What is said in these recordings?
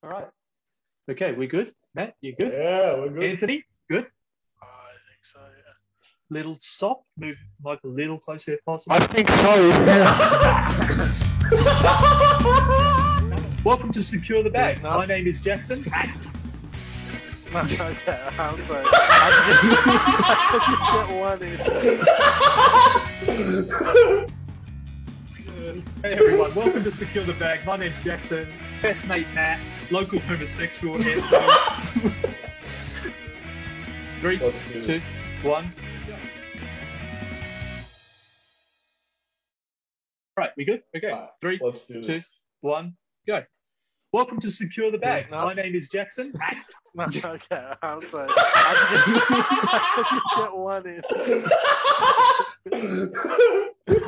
All right. Okay, we good? Matt, you good? Yeah, we're good. Anthony, good? I think so, yeah. Little soft, move Mike a little closer if possible. I think so. Welcome to Secure the Bag. These My nuts. name is Jackson. I'm sorry. I just get one in. Hey everyone, welcome to Secure the Bag. My name's Jackson. Best mate Matt. Local homosexual Anthony. 3, Let's do 2, this. 1. Right, we good? Okay. Alright, 3, Let's do 2, this. 1, go. Welcome to Secure the Bag. These My nuts. name is Jackson. Okay, I'm sorry. I just get one in.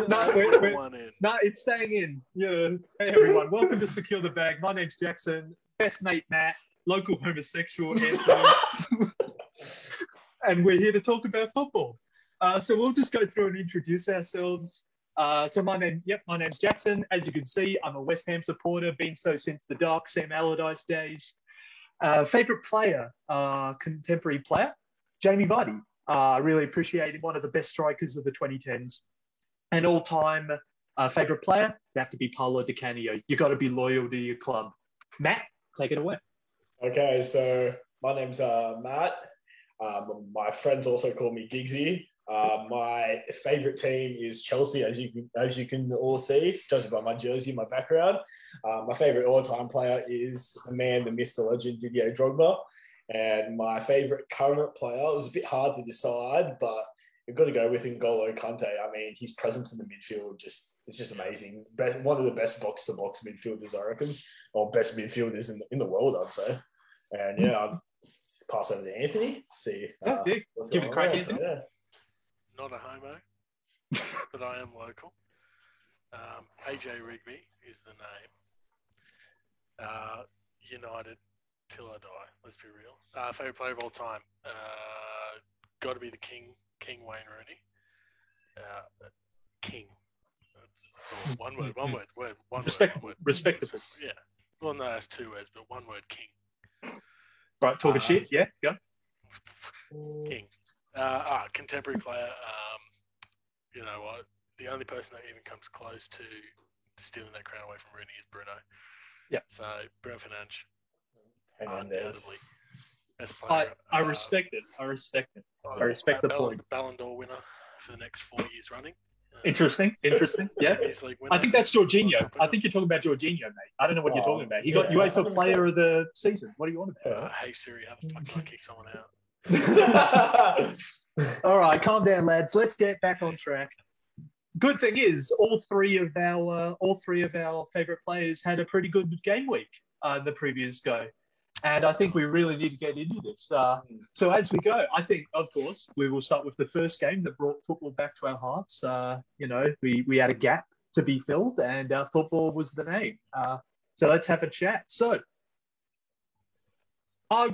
No, we're- One in. No, it's staying in. Yeah. Hey everyone, welcome to Secure the Bag. My name's Jackson. Best mate Matt. Local homosexual Anthony. And we're here to talk about football. So we'll just go through and introduce ourselves. So my name's Jackson. As you can see, I'm a West Ham supporter, been so since the dark Sam Allardyce days. Favorite player, contemporary player, Jamie Vardy. Really appreciate him, one of the best strikers of the 2010s. And all-time favorite player, you have to be Paulo Di Canio. You got to be loyal to your club. Matt, take it away. Okay, so my name's Matt. My friends also call me Giggsy. My favourite team is Chelsea, as you can all see, judging by my jersey, my background. My favourite all-time player is the man, the myth, the legend, Didier Drogba. And my favourite current player, it was a bit hard to decide, but you've got to go with N'Golo Kante. I mean, his presence in the midfield it's just amazing. One of the best box-to-box midfielders, I reckon, or best midfielders in the world, I'd say. And yeah, I'll pass over to Anthony. See, Yeah, what's give it a going crack, on. Anthony. Yeah. Not a homo, but I am local. AJ Rigby is the name. United till I die. Let's be real. Favorite player of all time. Got to be the King Wayne Rooney. King. That's all. One word. Respectable. Yeah. Well, no, that's 2 words, but one word. King. Right, talking shit. Yeah, go. King. Contemporary player. You know what? The only person that even comes close to stealing that crown away from Rooney is Bruno. Yeah. So Bruno Fernandes, Hernandez. undoubtedly, best player. I respect it. I respect the point. Ballon d'Or winner for the next 4 years running. Interesting. Yeah. Champions League winner. I think that's Jorginho. I think you're talking about Jorginho, mate. I don't know what you're talking about. He got yeah, UEFA 100%. Player of the Season. What are you on about? Hey Siri, how the fuck can I kick someone out? All right, calm down, lads. Let's get back on track. Good thing is, all three of our favourite players had a pretty good game week the previous go, and I think we really need to get into this. So as we go, I think, of course, we will start with the first game that brought football back to our hearts. We had a gap to be filled, and football was the name. So let's have a chat. So. Who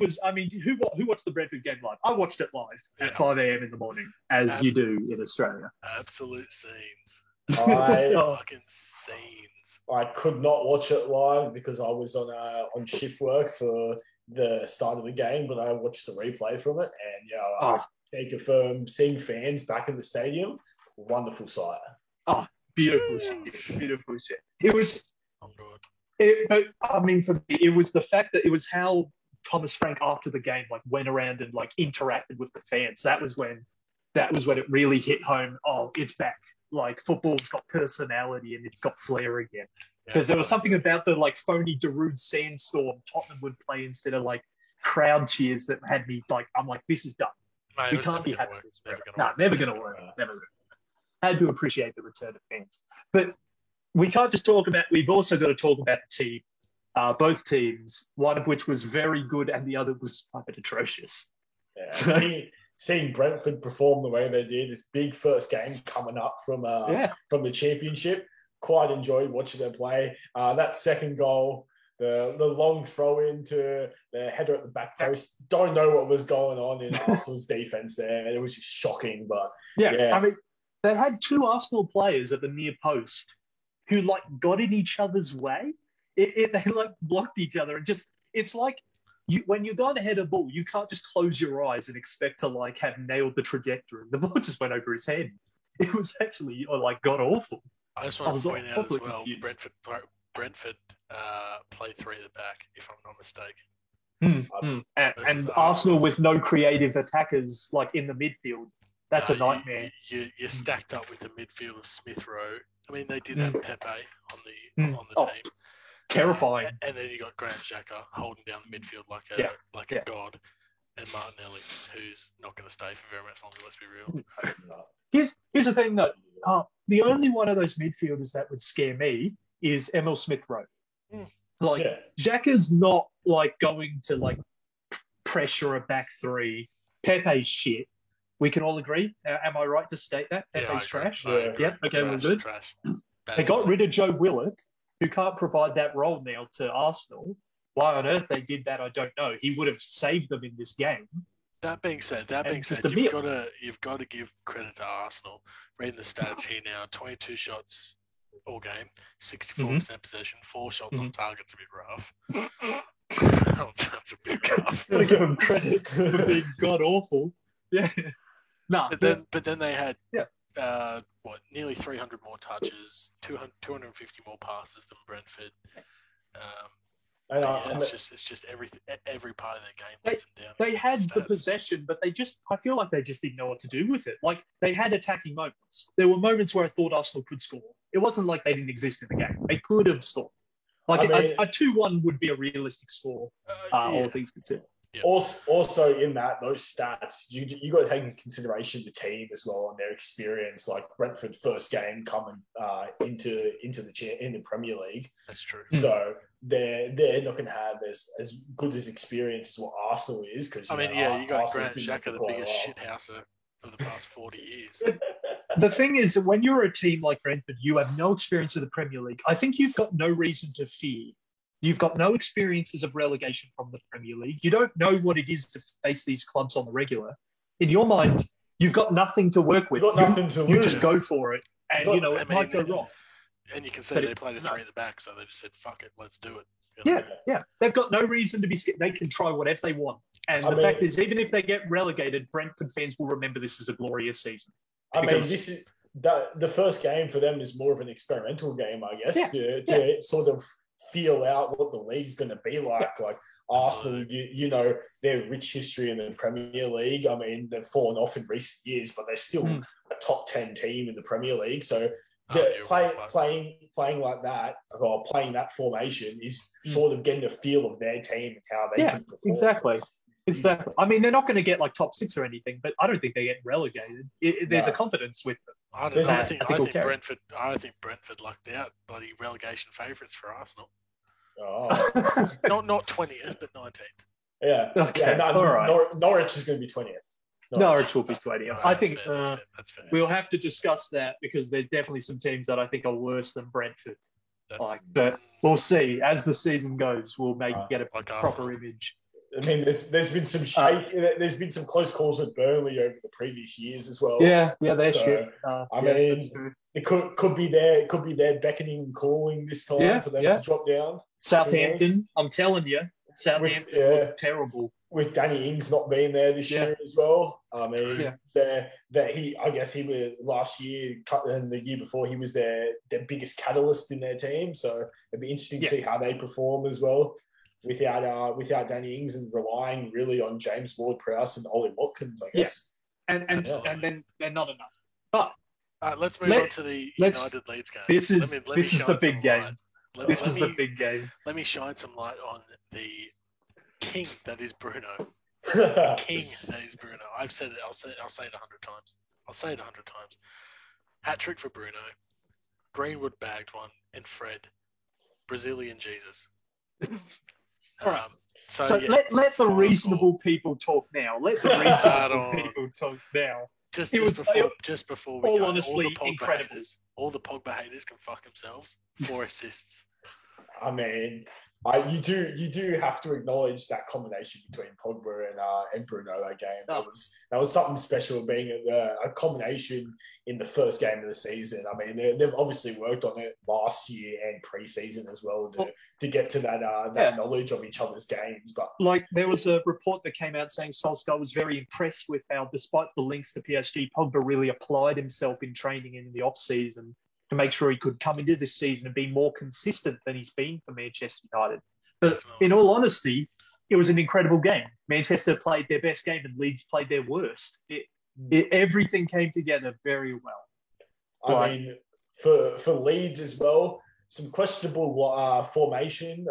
watched the Brentford game live? I watched it live at 5 a.m. in the morning, as you do in Australia. Absolute scenes. I Fucking scenes. could not watch it live because I was on shift work for the start of the game, but I watched the replay from it, and I can confirm seeing fans back in the stadium, wonderful sight. Beautiful shit. It was. I'm good. For me, it was the fact that it was how Thomas Frank after the game went around and interacted with the fans. That was when it really hit home. Oh, it's back. Football's got personality and it's got flair again. Because there was something about the phony Darude sandstorm Tottenham would play instead of crowd cheers that had me I'm like, this is done. Mate, We can't be happy with this. Never gonna work. Never. Had to appreciate the return of fans, but we can't just talk about. We've also got to talk about the team. Both teams, one of which was very good and the other was fucking atrocious. Yeah, seeing Brentford perform the way they did, this big first game coming up from the championship, quite enjoyed watching them play. That second goal, the long throw into the header at the back post, don't know what was going on in Arsenal's defence there. It was just shocking, but yeah. They had 2 Arsenal players at the near post who got in each other's way. They blocked each other and it's like when you're going to head a ball, you can't just close your eyes and expect to like have nailed the trajectory. The ball just went over his head. It was actually like god awful. I just I want was to point out as properly well, confused. Brentford play three at the back, if I'm not mistaken. And Arsenal with no creative attackers like in the midfield. That's a nightmare. You're stacked up with a midfield of Smith Rowe. I mean, they did have Pepe on the team. Terrifying. And then you got Graham Xhaka holding down the midfield like a god, and Martinelli, who's not going to stay for very much longer. Let's be real. Here's the thing though. The only one of those midfielders that would scare me is Emil Smith Rowe. Xhaka's not like going to like pressure a back three. Pepe's shit. We can all agree. Am I right to state that? Pepe's trash? Yeah. Okay, we're good. Trash. They got rid of Joe Willett, who can't provide that role now to Arsenal. Why on earth they did that, I don't know. He would have saved them in this game. That being said, you've got to give credit to Arsenal. Reading the stats here now: 22 shots all game, 64% possession, 4 shots on target's a bit rough. That's a bit rough. Gotta give them credit for being god awful. Yeah. But then they had nearly 300 more touches, 250 more passes than Brentford. It's just every part of their game lets them down. They had the possession, but I feel like they just didn't know what to do with it. Like they had attacking moments. There were moments where I thought Arsenal could score. It wasn't like they didn't exist in the game. They could have scored. Like a 2-1 would be a realistic score, all things considered. Yeah. Also, in those stats, you got to take into consideration the team as well and their experience. Like Brentford first game coming into the Premier League. That's true. So they're not going to have as good as experience as what Arsenal is. Because you got Grant Xhaka, the biggest shithouser of the past 40 years. The thing is, when you're a team like Brentford, you have no experience of the Premier League. I think you've got no reason to fear. You've got no experiences of relegation from the Premier League. You don't know what it is to face these clubs on the regular. In your mind, you've got nothing to work with. You've got nothing to lose. You just go for it. And, it might go wrong. And you can say they played a 3 at the back, so they just said, fuck it, let's do it. Yeah. They've got no reason to be scared. They can try whatever they want. And the fact is, even if they get relegated, Brentford fans will remember this as a glorious season. This is the first game for them is more of an experimental game, I guess, to sort of feel out what the league's going to be like. Yeah. Like Arsenal, their rich history in the Premier League. I mean, they've fallen off in recent years, but they're still a top 10 team in the Premier League. So playing like that, or playing that formation is sort of getting a feel of their team and how they can perform. Exactly. I mean, they're not going to get like top 6 or anything, but I don't think they get relegated. There's a confidence with them. I think Brentford lucked out. Bloody relegation favourites for Arsenal. Oh. not 20th, but 19th. Yeah. Okay. All right. Norwich is going to be 20th. Norwich will be 20th. Right, I think that's fair. We'll have to discuss that because there's definitely some teams that I think are worse than Brentford. But we'll see. As the season goes, we'll get a proper image. I mean, there's been some there's been some close calls with Burnley over the previous years as well. Yeah, they're shit. I mean, it could be their beckoning and calling this time for them to drop down. Southampton, I'm telling you, Southampton look terrible. With Danny Ings not being there this year as well. I mean, I guess he was last year and the year before he was their biggest catalyst in their team. So it'd be interesting to see how they perform as well. Without Danny Ings and relying really on James Ward-Prowse and Ollie Watkins, I guess. And then they're not enough. But let's move on to the United Leeds game. This is the big game. This is the big game. Let me shine some light on the king that is Bruno. I've said it. I'll say it 100 times. Hat trick for Bruno. Greenwood bagged one, and Fred, Brazilian Jesus. All right. So let the reasonable people talk now. Let the reasonable people talk now. Just before we all go, honestly, incredible. All the Pogba haters can fuck themselves. 4 assists. I mean, you do have to acknowledge that combination between Pogba and Bruno. That game that was something special, being a combination in the first game of the season. I mean, they've obviously worked on it last year and pre-season as well to get to that knowledge of each other's games. But like, there was a report that came out saying Solskjaer was very impressed with how, despite the links to PSG, Pogba really applied himself in training in the off-season to make sure he could come into this season and be more consistent than he's been for Manchester United. But in all honesty, it was an incredible game. Manchester played their best game and Leeds played their worst. Everything came together very well. I mean, for Leeds as well, some questionable formation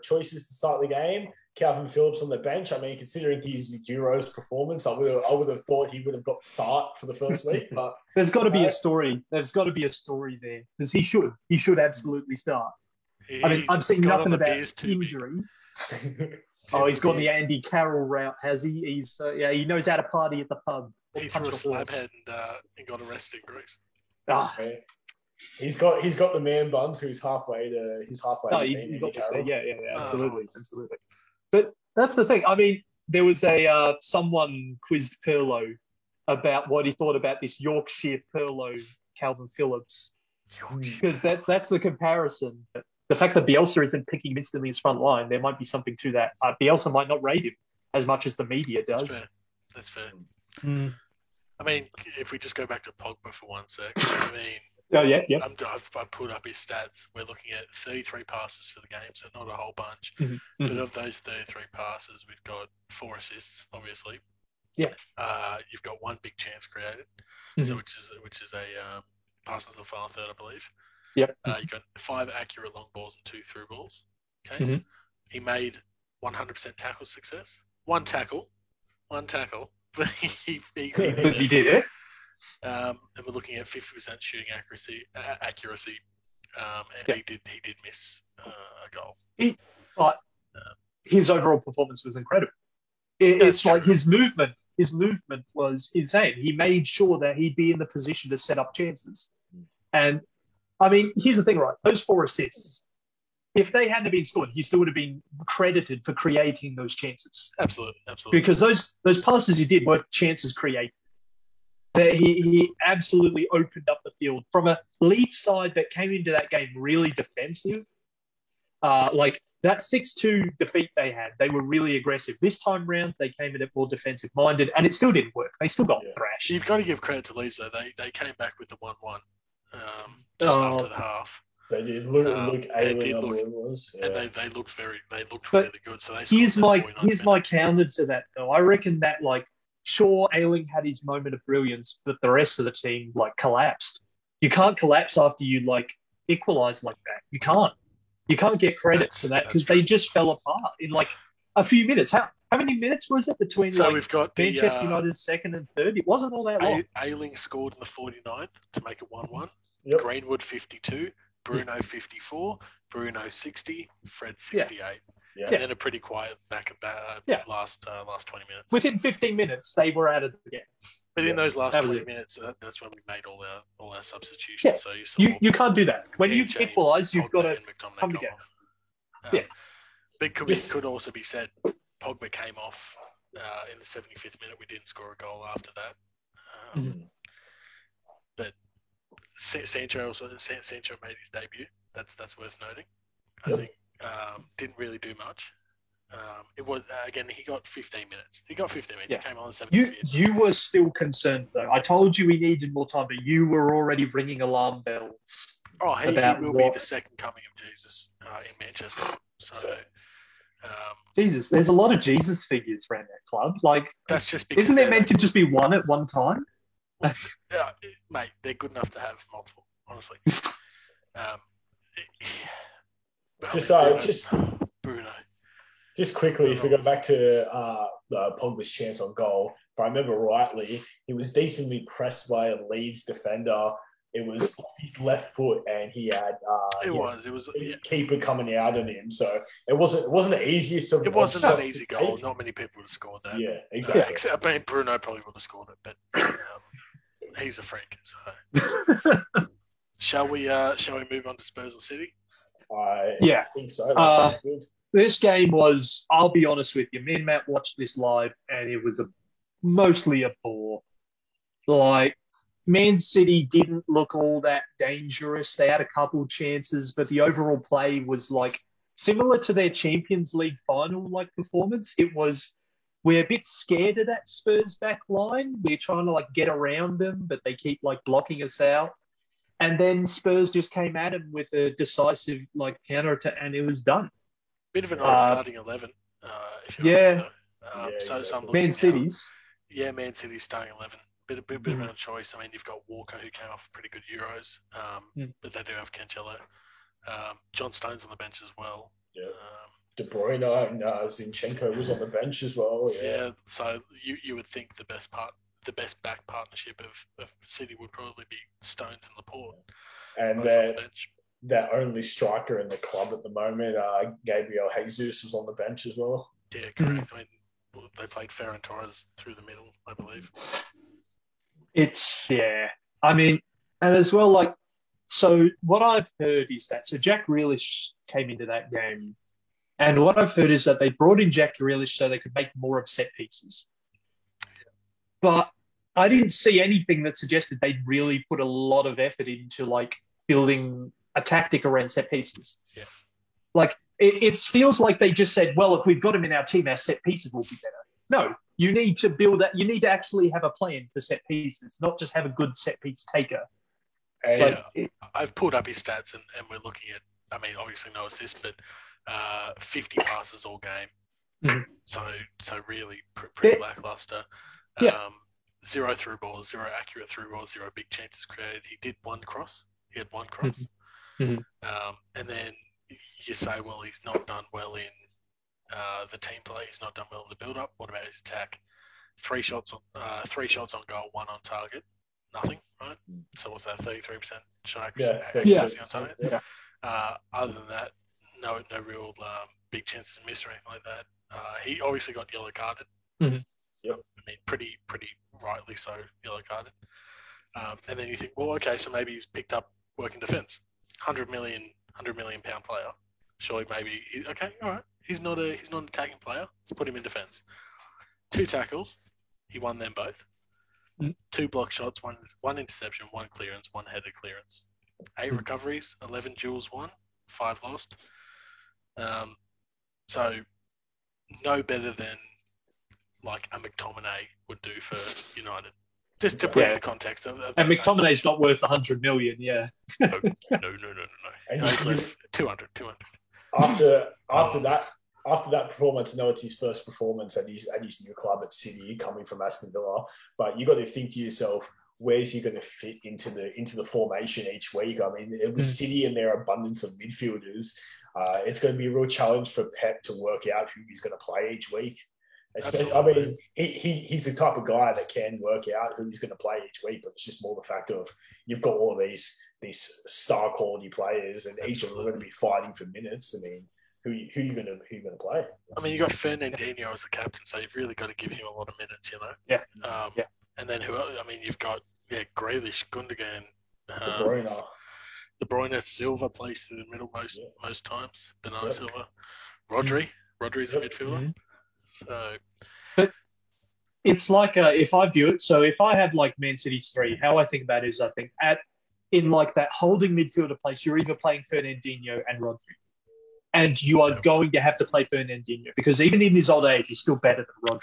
choices to start the game. Calvin Phillips on the bench. I mean, considering his Euros performance, I would have thought he would have got the start for the first week. But there's got to be a story. There's got to be a story there, because he should absolutely start. I mean, I've seen nothing about injury. He's gone the Andy Carroll route, has he? He knows how to party at the pub. He threw a slab head and got arrested in Greece. Okay. He's got the man buns who's halfway to he's obviously absolutely. But that's the thing. I mean, there was someone quizzed Pirlo about what he thought about this Yorkshire Pirlo Calvin Phillips, because that's the comparison. The fact that Bielsa isn't picking him instantly his front line, there might be something to that. Bielsa might not rate him as much as the media does. That's fair. I mean, if we just go back to Pogba for 1 sec, I mean. I've put up his stats. We're looking at 33 passes for the game, so not a whole bunch. Mm-hmm. But of those 33 passes, we've got 4 assists, obviously. Yeah. You've got 1 big chance created, so which is a pass into the final third, I believe. Yep. You've got 5 accurate long balls and 2 through balls. Okay. Mm-hmm. He made 100% tackle success. One tackle. But he did it. And we're looking at 50% shooting accuracy, and he did miss a goal. But his overall performance was incredible. It's like his movement was insane. He made sure that he'd be in the position to set up chances. And I mean, here's the thing, right? Those 4 assists, if they hadn't been scored, he still would have been credited for creating those chances. Absolutely. Because those passes he did were chances created. He absolutely opened up the field from a Leeds side that came into that game really defensive. Like that 6-2 defeat they had, they were really aggressive. This time round, they came in it more defensive-minded, and it still didn't work. They still got thrashed. You've got to give credit to Leeds, though. They came back with the 1-1 after the half. They did. Luke Ayling was. Yeah. And they looked really good. So here's my counter to that, though. I reckon that, sure, Ayling had his moment of brilliance, but the rest of the team collapsed. You can't collapse after you equalise like that. You can't. You can't get credit for that, because they just fell apart in a few minutes. How many minutes was it between we've got Manchester United's second and third? It wasn't all that long. Ayling scored in the 49th to make it 1-1. Yep. Greenwood 52, Bruno 54, Bruno 60, Fred 68. Yeah. And then a pretty quiet last 20 minutes. Within 15 minutes, they were out of the game. But in those last 20 minutes, that's when we made all our substitutions. Yeah. So you can't do that. When you equalise, you've got to come together. But could also be said, Pogba came off in the 75th minute. We didn't score a goal after that. But Sancho made his debut. That's worth noting. I think didn't really do much. It was again. He got 15 minutes. He came on the 75th. You were still concerned though. I told you we needed more time, but you were already ringing alarm bells. Oh, he will be the second coming of Jesus in Manchester. So, Jesus, there's a lot of Jesus figures around that club. That's just because isn't there meant to just be one at one time? Mate, they're good enough to have multiple. Honestly. Bruno. Just quickly, if we go back to Pogba's chance on goal, if I remember rightly, he was decently pressed by a Leeds defender. It was off his left foot, and he had a keeper coming out on him. So it wasn't the easiest of. It wasn't an easy goal. Not many people would have scored that. Yeah, exactly. Except Bruno probably would have scored it, but he's a freak. So shall we move on to Spurs or City? I think so. That sounds good. This game was, I'll be honest with you, me and Matt watched this live, and it was mostly a bore. Like, Man City didn't look all that dangerous. They had a couple chances, but the overall play was like similar to their Champions League final performance. It was, we're a bit scared of that Spurs back line. We're trying to get around them, but they keep blocking us out. And then Spurs just came at him with a decisive counter attack, and it was done. Bit of an odd starting 11. Man City's. Yeah, Man City's starting 11. Bit of a choice. I mean, you've got Walker, who came off pretty good Euros, but they do have Cancelo. John Stones on the bench as well. Yeah. De Bruyne and Zinchenko was on the bench as well. Yeah. So you would think the best back partnership of City would probably be Stones and Laporte. And their only striker in the club at the moment, Gabriel Jesus, was on the bench as well. Yeah, correct. I mean, they played Ferran Torres through the middle, I believe. I mean, and as well, so what I've heard is that, so Jack Grealish came into that game, and what I've heard is that they brought in Jack Grealish so they could make more of set pieces. But I didn't see anything that suggested they'd really put a lot of effort into building a tactic around set pieces. Yeah. It feels like they just said, well, if we've got him in our team, our set pieces will be better. No, you need to build that. You need to actually have a plan for set pieces, not just have a good set piece taker. I've pulled up his stats and we're looking at, I mean, obviously no assists, but 50 passes all game. Mm-hmm. So really pretty lackluster. 0 through balls, 0 accurate through balls, 0 big chances created. He had one cross. Mm-hmm. And then you say, well, he's not done well in the team play. He's not done well in the build-up. What about his attack? 3 shots on goal, 1 on target. Nothing, right? So what's that? 33% shot accuracy on target. Yeah. Other than that, no real big chances missed or anything like that. He obviously got yellow carded. Mm-hmm. Yep. I mean, pretty rightly so, yellow carded. And then you think, well, okay, so maybe he's picked up working defence. £100 million player. Surely maybe all right. He's not an attacking player. Let's put him in defence. 2 tackles. He won them both. 2 block shots, one interception, 1 clearance, 1 headed clearance. 8 recoveries, 11 duels won, 5 lost. So no better than a McTominay would do for United. Just to put it in the context of and McTominay's not worth 100 million, yeah. No. And he's worth 200. After that performance, I know it's his first performance at his new club at City, coming from Aston Villa. But you got to think to yourself, where's he going to fit into the formation each week? I mean, with City and their abundance of midfielders, it's going to be a real challenge for Pep to work out who he's going to play each week. I mean, he's the type of guy that can work out who he's going to play each week, but it's just more the fact of you've got all of these star quality players, and each of them are going to be fighting for minutes. I mean, who you going to play? I mean, you got Fernandinho as the captain, so you've really got to give him a lot of minutes, Yeah. And then who else? I mean, you've got Grealish, Gundogan, De Bruyne, Silva plays through the middle most times. Bernardo Silva, Rodri's a midfielder. Mm-hmm. So, but it's if I view it, so if I have Man City's 3, how I think about it is I think in that holding midfielder place, you're either playing Fernandinho and Rodri. And you are going to have to play Fernandinho because even in his old age, he's still better than Rodri.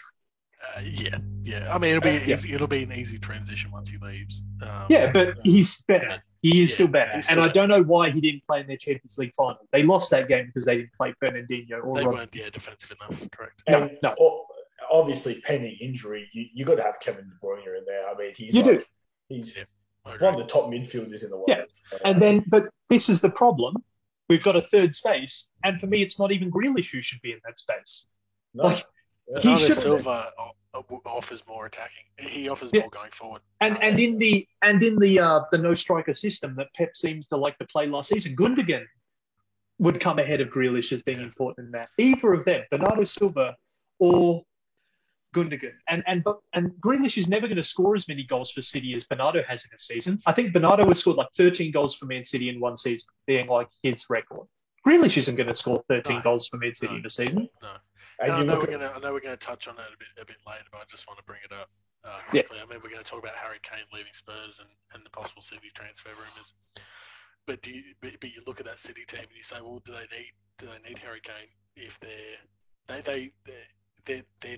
Yeah. I mean, it'll be an easy transition once he leaves. But he's better. He is still better. And I don't know why he didn't play in their Champions League final. They lost that game because they didn't play Fernandinho or Rodri. They weren't defensive enough, correct. No. Obviously, pending injury, you got to have Kevin De Bruyne in there. I mean, he's one of the top midfielders in the world. Yeah. And then, but this is the problem. We've got a third space, and for me, it's not even Grealish who should be in that space. No. He should. Silva offers more attacking. He offers more going forward. And in the no striker system that Pep seems to like to play last season, Gundogan would come ahead of Grealish as being important in that. Either of them, Bernardo Silva or Gundogan. And Grealish is never going to score as many goals for City as Bernardo has in a season. I think Bernardo has scored 13 goals for Man City in one season, being his record. Grealish isn't going to score 13 goals for Man City in the season. No. And I know we're going to touch on that a bit later, but I just want to bring it up quickly. Yeah. I mean, we're going to talk about Harry Kane leaving Spurs and the possible City transfer rumours. But you look at that City team and you say, well, do they need Harry Kane if they're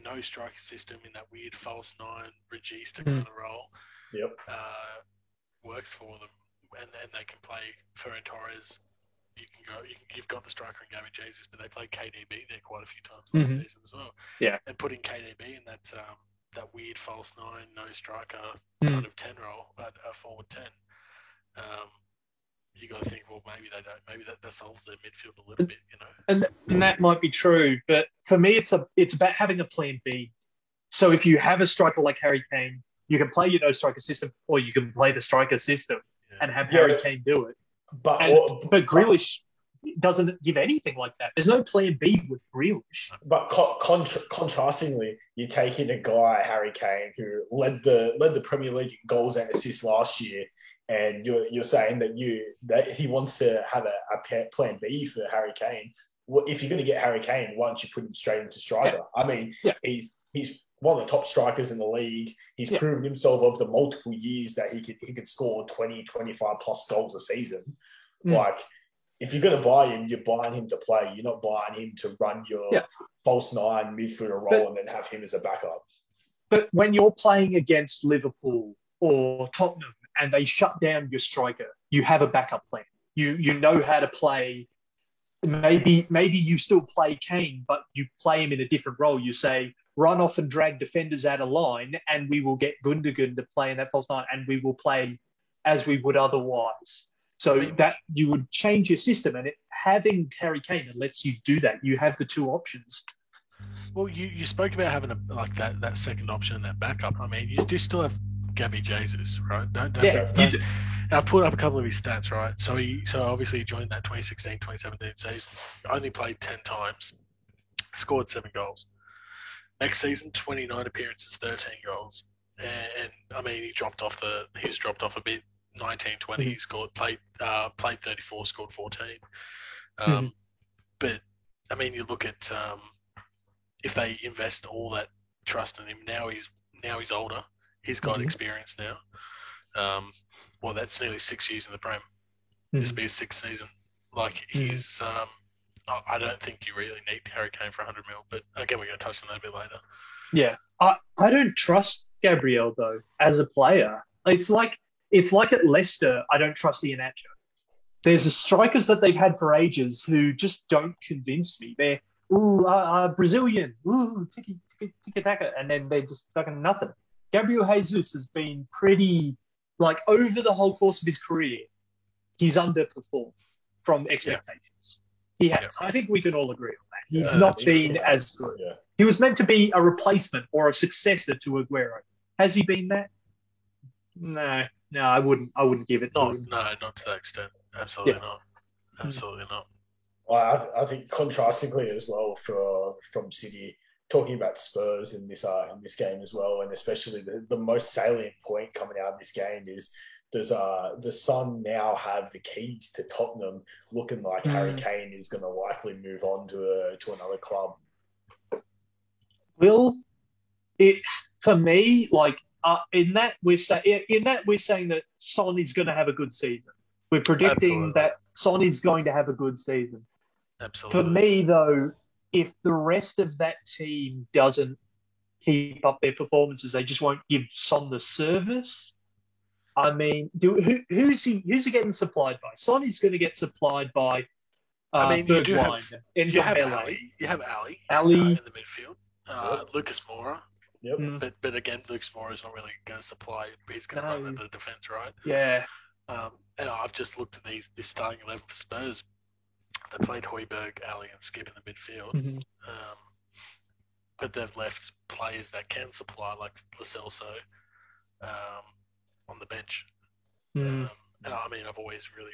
no striker system in that weird false nine regista kind of role? Yep. Works for them, and they can play Ferran Torres. You've got the striker in Gabby Jesus, but they played KDB there quite a few times last season as well. Yeah. And putting KDB in that weird false nine, no striker kind of 10 role, but a forward 10. You got to think, well, maybe they don't. Maybe that solves their midfield a little bit, you know. And that might be true, but for me, it's about having a plan B. So if you have a striker like Harry Kane, you can play your no striker system, or you can play the striker system and have Harry Kane do it. But Grealish doesn't give anything like that. There's no plan B with Grealish. But contrastingly, you take in a guy, Harry Kane, who led the Premier League in goals and assists last year, and you're saying that he wants to have a plan B for Harry Kane. Well, if you're going to get Harry Kane, why don't you put him straight into striker? Yeah. I mean, he's one of the top strikers in the league. He's proven himself over the multiple years that he could score 20, 25 plus goals a season. Like, if you're going to buy him, you're buying him to play. You're not buying him to run your false nine midfielder role and then have him as a backup. But when you're playing against Liverpool or Tottenham and they shut down your striker, you have a backup plan. You know how to play. Maybe you still play Kane, but you play him in a different role. You say, run off and drag defenders out of line, and we will get Gundogan to play in that false nine, and we will play as we would otherwise. So that you would change your system, and having Harry Kane lets you do that. You have the two options. Well, you spoke about having that second option and that backup. I mean, you do still have Gabby Jesus, right? You do. And I put up a couple of his stats, right? So obviously he joined that 2016-2017 season, only played 10 times, scored 7 goals. Next season, 29 appearances, 13 goals. And I mean, he's dropped off a bit. 19, 20, he scored, played 34, scored 14. But I mean, you look at if they invest all that trust in him, now he's older. He's got experience now. Well, that's nearly 6 years in the Prem. This will be his 6th season. Like, he's I don't think you really need Harry Kane for 100 mil, but again, we're going to touch on that a bit later. Yeah. I don't trust Gabriel, though, as a player. It's like at Leicester, I don't trust Iheanacho. There's the strikers that they've had for ages who just don't convince me. They're, Brazilian, tiki-taka, and then they're just fucking nothing. Gabriel Jesus has been pretty, over the whole course of his career, he's underperformed from expectations. He has. I think we can all agree on that. He's not been as good. Yeah. He was meant to be a replacement or a successor to Aguero. Has he been that? No, I wouldn't give it to him. No, not to that extent. Absolutely not. Absolutely not. Well, I think contrastingly as well from City, talking about Spurs in this game as well, and especially the most salient point coming out of this game is does Son now have the keys to Tottenham, looking like Harry Kane is going to likely move on to another club? Will it, for me, in that we're saying that Son is going to have a good season. We're predicting that Son is going to have a good season. Absolutely. For me, though, if the rest of that team doesn't keep up their performances, they just won't give Son the service. I mean, who's he getting supplied by? Son is going to get supplied by. You have Ali. You have Ali in the midfield. Lucas Moura. Yep. But again, Lucas Moura is not really going to supply. He's going to run the defence, right? Yeah. And I've just looked at this starting 11 for Spurs. They played Højbjerg, Ali, and Skip in the midfield. But they've left players that can supply, like Lo Celso, on the bench. And I mean, I've always really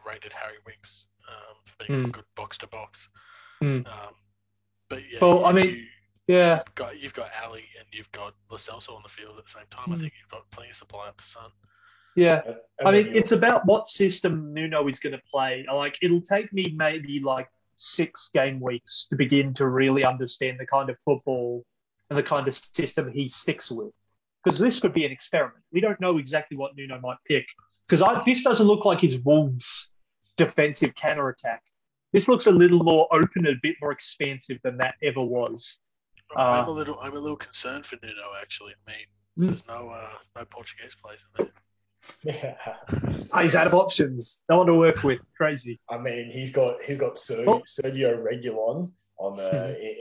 rated Harry Winks for being a good box-to-box. But yeah, well, I mean, you've got Ali and you've got Lo Celso on the field at the same time. I think you've got plenty of supply up to Son. Yeah. And I then mean, it's about what system Nuno is going to play. Like, it'll take me maybe like 6 game weeks to begin to really understand the kind of football and the kind of system he sticks with. Because this could be an experiment. We don't know exactly what Nuno might pick. Because this doesn't look like his Wolves defensive counter attack. This looks a little more open, a bit more expansive than that ever was. I'm a little concerned for Nuno actually. I mean, there's no Portuguese players in there. He's out of options. No one to work with. Crazy. I mean, he's got Sergio Reguilon on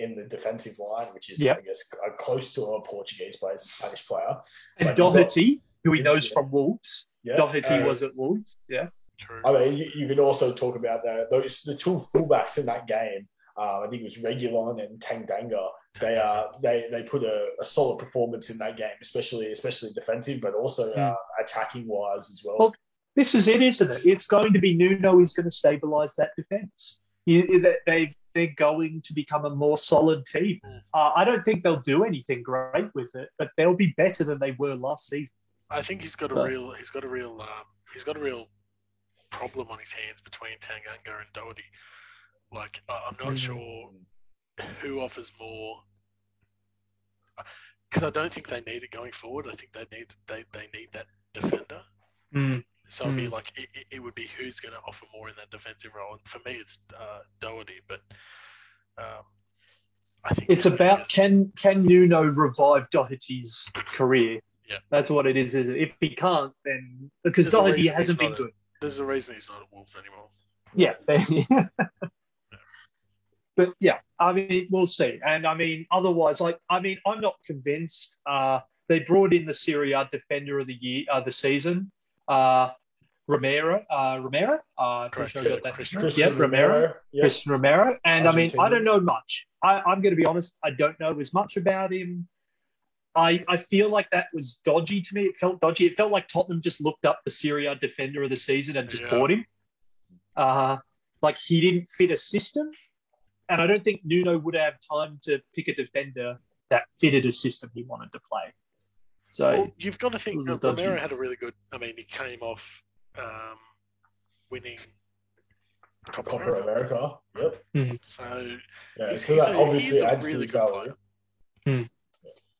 in the defensive line, which is I guess close to a Portuguese player, a Spanish player. And Doherty, who he knows from Wolves. Yeah. Doherty was at Wolves. Yeah. True. I mean, you can also talk about the two fullbacks in that game. I think it was Reguilon and Tanganga. They put a solid performance in that game, especially defensive, but also attacking wise as well. Well, this is it, isn't it? It's going to be Nuno is going to stabilise that defence. They're going to become a more solid team. I don't think they'll do anything great with it, but they'll be better than they were last season. I think he's got a real problem on his hands between Tanganga and Doherty. Like, I'm not sure who offers more, because I don't think they need it going forward. I think they need that defender. So it'd be like it would be who's going to offer more in that defensive role. And for me, it's Doherty. But I think it's about can Nuno revive Doherty's career? Yeah, that's what it is. If he can't, then because Doherty hasn't been good. There's a reason he's not at Wolves anymore. Yeah. But yeah, I mean, we'll see. And I mean, otherwise, I'm not convinced. They brought in the Serie A defender of the year, the season, Romero. Christian Romero. Christian Romero. And I mean, I don't know much. I'm going to be honest. I don't know as much about him. I feel like that was dodgy to me. It felt dodgy. It felt like Tottenham just looked up the Serie A defender of the season and just bought him. Like he didn't fit a system. And I don't think Nuno would have time to pick a defender that fitted a system he wanted to play. So you've got to think that Romero had a really good. I mean, he came off winning Copa America. Yep. So so that obviously adds to his value.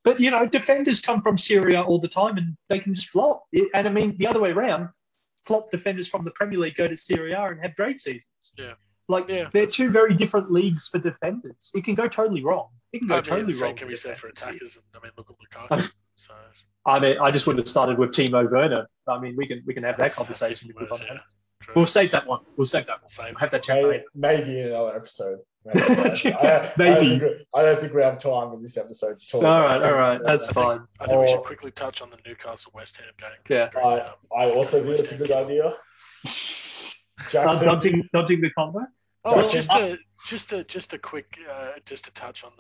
But defenders come from Serie A all the time, and they can just flop. And I mean, the other way around, flop defenders from the Premier League go to Serie A and have great seasons. Yeah. They're two very different leagues for defenders. It can go totally wrong. It can go totally wrong. Can be said for attackers. And, I mean, look at Lukaku. So I mean, I just would have started with Timo Werner. I mean, we can have that conversation. We'll save that one. We'll have that chat. Maybe in another episode. Maybe. I don't think we have time in this episode to talk. All right. That's fine. I think we should quickly touch on the Newcastle West Ham game. Yeah. I also think it's a good idea. Jackson, dodging the combo. Oh, just a quick just to touch on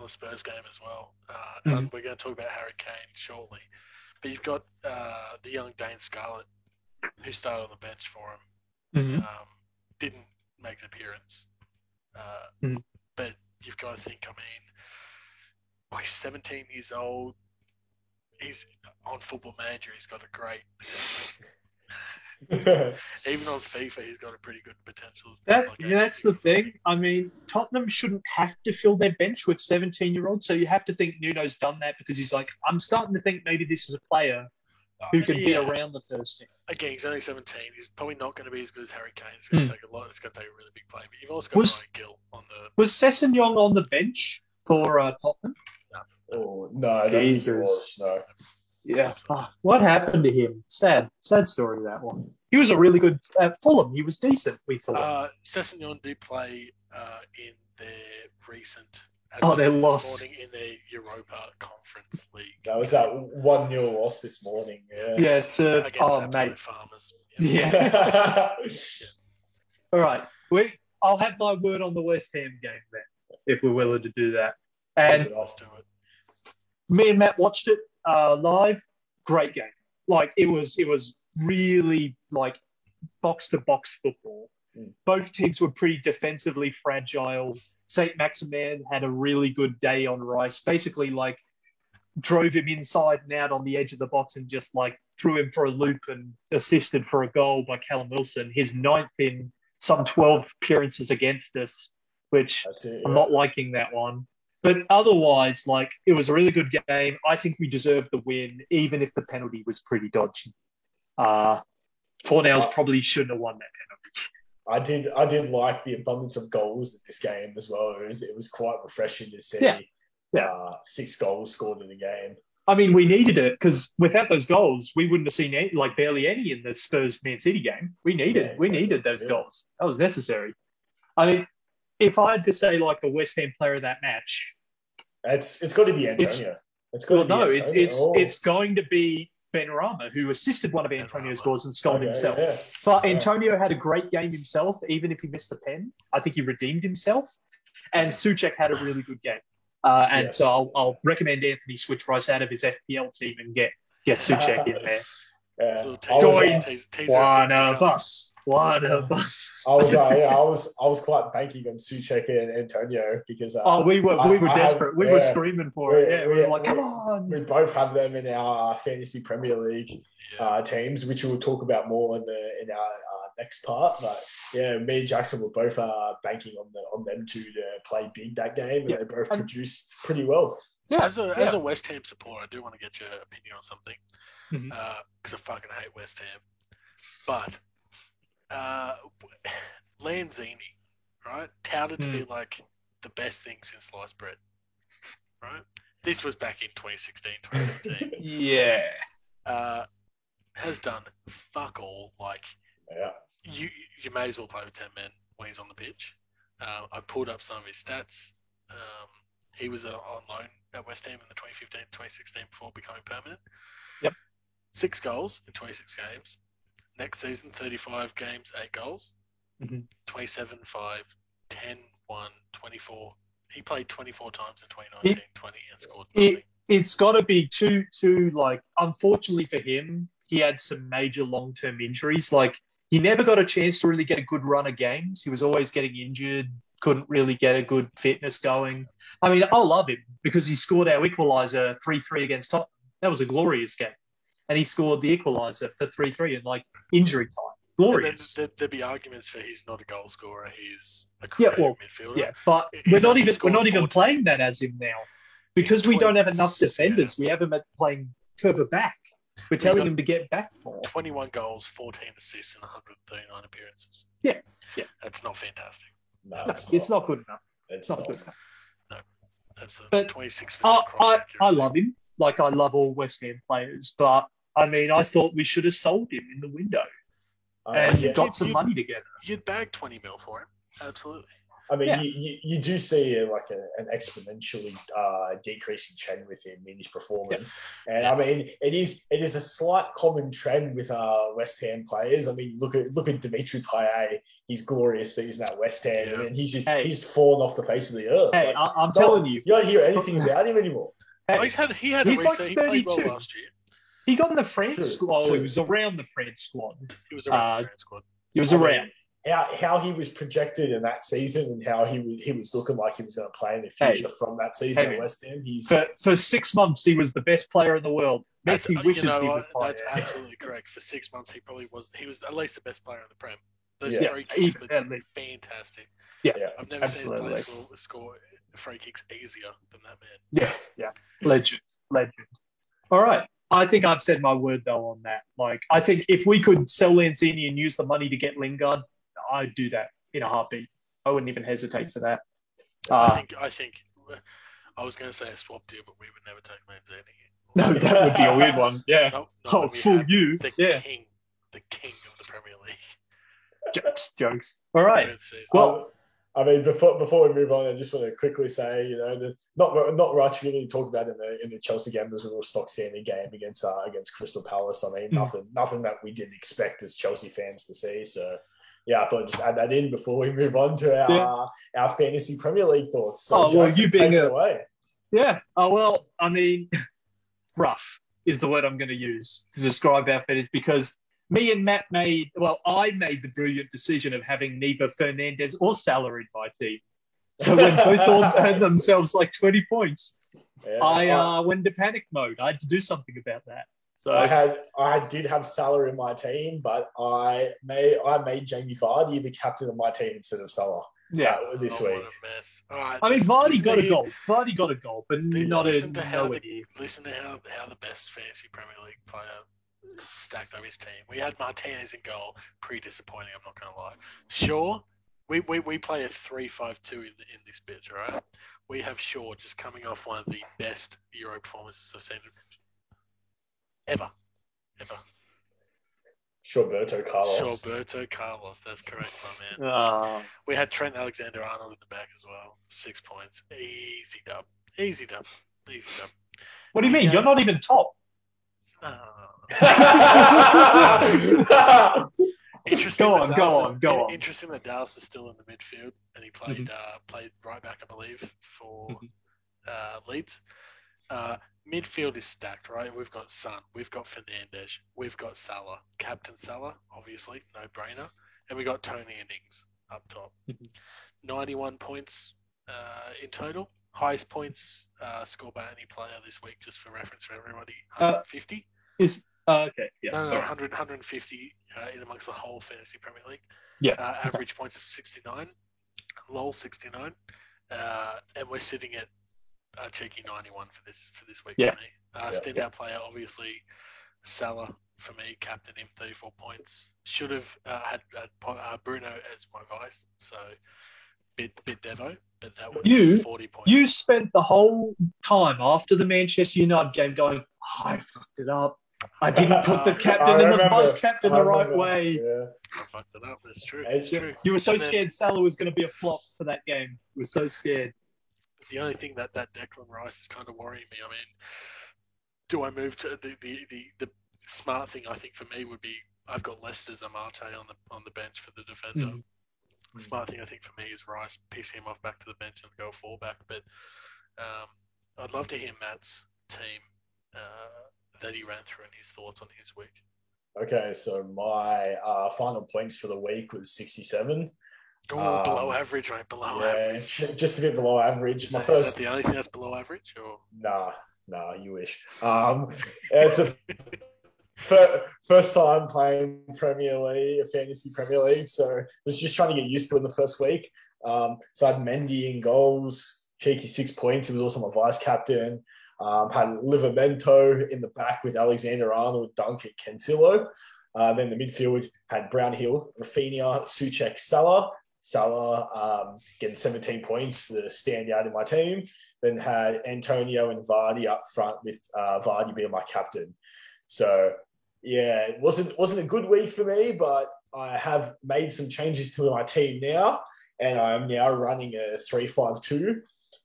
the Spurs game as well. And we're going to talk about Harry Kane shortly, but you've got the young Dane Scarlett who started on the bench for him. Didn't make an appearance, but you've got to think. I mean, he's 17 years old. He's on Football Manager. He's got a great. Even on FIFA, he's got a pretty good potential. That's the thing. I mean, Tottenham shouldn't have to fill their bench with 17-year-olds, so you have to think Nuno's done that because he's like, I'm starting to think maybe this is a player who can be around the first team. Again, he's only 17. He's probably not going to be as good as Harry Kane. It's going to take a lot. It's going to take a really big play. But you've also got Ryan Gill on the. Was Sessegnon on the bench for Tottenham? No. Oh no, Jesus, no. Yeah. What happened to him? Sad story, that one. He was a really good at Fulham. He was decent, we thought. Sessegnon did play in their recent. They lost morning in the Europa Conference League. That was that 1-0 loss this morning. Yeah. Against mate. Farmers. Yeah. All right. I'll have my word on the West Ham game then, if we're willing to do that. And let's do it. Me and Matt watched it live. Great game. Like it was really like box to box football. Both teams were pretty defensively fragile. Saint Maximin had a really good day on Rice. Basically, like drove him inside and out on the edge of the box and just like threw him for a loop and assisted for a goal by Callum Wilson. His 9th in some 12 appearances against us, which I'm not liking that one. But otherwise, like, it was a really good game. I think we deserved the win, even if the penalty was pretty dodgy. Fornals probably shouldn't have won that penalty. I did like the abundance of goals in this game as well. It was quite refreshing to see 6 goals scored in the game. I mean, we needed it because without those goals, we wouldn't have seen barely any in the Spurs-Man City game. We needed those goals. That was necessary. I mean, if I had to say like a West Ham player of that match, it's got to be Antonio. It's going to be Benrahma, who assisted one of Antonio's goals and scored himself. Yeah. So Antonio had a great game himself, even if he missed the pen. I think he redeemed himself. And Souček had a really good game. So I'll recommend Anthony switch Rice out of his FPL team and get Souček in there. One of us. I was quite banking on Souček and Antonio because we were desperate. We were screaming for it. Yeah, we were like, come on. We both have them in our fantasy Premier League teams, which we'll talk about more in our next part. But yeah, me and Jackson were both banking on them to play big that game, and they both produced pretty well. Yeah. As a West Ham supporter, I do want to get your opinion on something. Because I fucking hate West Ham. But Lanzini, right, touted to be like the best thing since sliced bread, right? This was back in 2016, 2017. Yeah. Has done fuck all. Like, you may as well play with 10 men when he's on the pitch. I pulled up some of his stats. He was on loan at West Ham in the 2015-2016 before becoming permanent. 6 goals in 26 games. Next season, 35 games, 8 goals. 27, 5, 10, 1, 24. He played 24 times in 2019-20 and scored nothing. It's got to be too, like, unfortunately for him, he had some major long-term injuries. Like, he never got a chance to really get a good run of games. He was always getting injured, couldn't really get a good fitness going. I mean, I love him because he scored our equaliser 3-3 against Tottenham. That was a glorious game. And he scored the equaliser for 3-3 in, like, injury time. Glorious. There'd be arguments for he's not a goal scorer. He's a creative midfielder. Yeah, but we're not even playing that as him now because we don't have enough defenders. We have him playing further back. We're telling him to get back more. 21 goals, 14 assists, and 139 appearances. Yeah. That's not fantastic. No, it's not good enough. It's not good enough. No, absolutely. 26%. I love him. Like, I love all West Ham players, but I mean, I thought we should have sold him in the window and got some money together. You'd bag 20 mil for him. Absolutely. I mean, you do see an exponentially decreasing trend with him in his performance, and I mean, it is a slight common trend with West Ham players. I mean, look at Dimitri Payet, his glorious season at West Ham, and he's fallen off the face of the earth. Hey, I'm telling you, you don't hear anything about him anymore. He had a like he played well last year. He got in the France squad. He was around the France squad. He was around the France squad. He was around. How he was projected in that season and how he was looking like he was going to play in the future from that season at West Ham. For 6 months, he was the best player in the world. Messi wishes he was playing. That's absolutely correct. For 6 months, he probably was. He was at least the best player in the Prem. Those free kicks were fantastic. Yeah, I've never seen a player score free kicks easier than that man. Yeah. Legend. All right. I think I've said my word, though, on that. Like, I think if we could sell Lanzini and use the money to get Lingard, I'd do that in a heartbeat. I wouldn't even hesitate for that. I think I was going to say a swap deal, but we would never take Lanzini. No, that would be a weird one. Yeah. Fool you. The king of the Premier League. Jokes. All right. Well, I mean, before we move on, I just want to quickly say, not much really to talk about in the Chelsea game. It was a real stock standing game against Crystal Palace. I mean, nothing that we didn't expect as Chelsea fans to see. So, yeah, I thought I'd just add that in before we move on to our fantasy Premier League thoughts. So, you being away. Yeah. Oh, well, I mean, rough is the word I'm going to use to describe our fantasy because me and Matt I made the brilliant decision of having neither Fernandes or Salah in my team. So when both all had themselves like 20 points. Yeah. I went into panic mode. I had to do something about that. So I did have Salah in my team, but I made Jamie Vardy the captain of my team instead of Salah. This week. What a mess. All right, I mean, Vardy got a goal. Vardy got a goal, but not listen to how the best fantasy Premier League player stacked up his team. We had Martinez in goal. Pretty disappointing, I'm not going to lie. Sure, we play a 3-5-2 in this bitch, right? We have Shaw just coming off one of the best Euro performances I've seen ever. Shawberto Carlos. That's correct, my man. game. We had Trent Alexander-Arnold in the back as well. 6 points. Easy dub. What do you mean? You're not even top. Interesting. Go on. Interesting that Dallas is still in the midfield, and he played right back, I believe, for Leeds. Midfield is stacked, right? We've got Son, we've got Fernandes, we've got Salah, Captain Salah, obviously, no brainer, and we got Tony and Ings up top. 91 points in total. Highest points scored by any player this week, just for reference for everybody, 150. Okay, yeah. No, 150 in amongst the whole fantasy Premier League. Yeah. Average points of 69. LOL 69. And we're sitting at a cheeky 91 for this week for me. Standout player, obviously, Salah for me, captain him, 34 points. Should have had Bruno as my vice, so bit Devo, but that would be 40 points. You spent the whole time after the Manchester United game going, I fucked it up. I didn't put the captain and the vice captain the right way. Yeah. I fucked it up. It's true. You were so scared Salah was going to be a flop for that game. You were so scared. The only thing that Declan Rice is kind of worrying me. I mean, do I move to the smart thing? I think for me would be I've got Leicester Zamate on the bench for the defender. The smart thing I think for me is Rice, piece him off back to the bench and go fullback. But I'd love to hear Matt's team that he ran through and his thoughts on his week. Okay, so my final points for the week was 67. Below average, right? Below average. Just a bit below average. Is that the only thing that's below average? Or? Nah, you wish. It's a first time playing fantasy Premier League, so I was just trying to get used to it in the first week. So I had Mendy in goals, cheeky 6 points. He was also my vice captain. Had Livramento in the back with Alexander-Arnold, Dunk, and Cancelo. Then the midfield had Brownhill, Rafinha, Souček, Salah. Getting 17 points, the standout in my team. Then had Antonio and Vardy up front with Vardy being my captain. So yeah, it wasn't a good week for me, but I have made some changes to my team now, and I am now running a 3-5-2.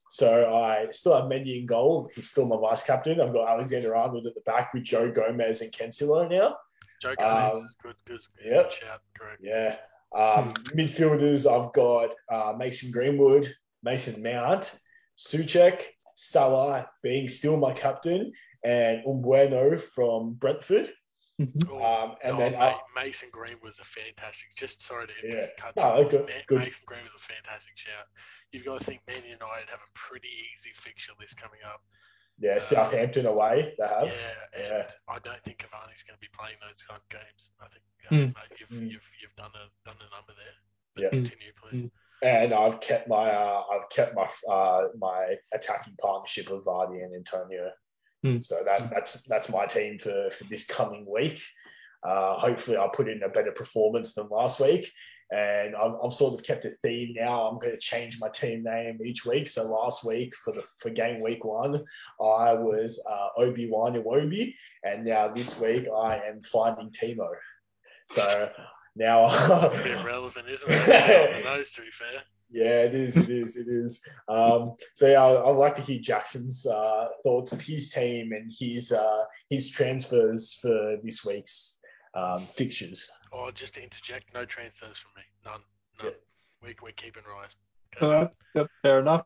So I still have Mendy in goal. He's still my vice captain. I've got Alexander-Arnold at the back with Joe Gomez and Cancelo now. Joe Gomez is good. Good shout. Correct. Yeah. Midfielders, I've got Mason Greenwood, Mason Mount, Souček, Salah being still my captain, and Umbueno from Brentford. Mason Green was a fantastic. Just sorry to cut. Good. Mason Green was a fantastic shout. You've got to think Man United have a pretty easy fixture list coming up. Yeah, Southampton away they have. Yeah, I don't think Cavani's going to be playing those kind of games. I think you've done a number there. But continue, please. And I've kept my my attacking partnership with Vardy and Antonio. So that's my team for this coming week. Hopefully, I'll put in a better performance than last week. And I've sort of kept a theme now. I'm going to change my team name each week. So last week for game week 1, I was Obi-Wan Iwobi, and now this week I am Finding Timo. So now it's a bit relevant, isn't it? Those, to be fair. Yeah, it is. So yeah, I'd like to hear Jackson's thoughts of his team and his transfers for this week's fixtures. Oh, just to interject, no transfers from me. None. Yep. We're keeping Rice. Yep, fair enough.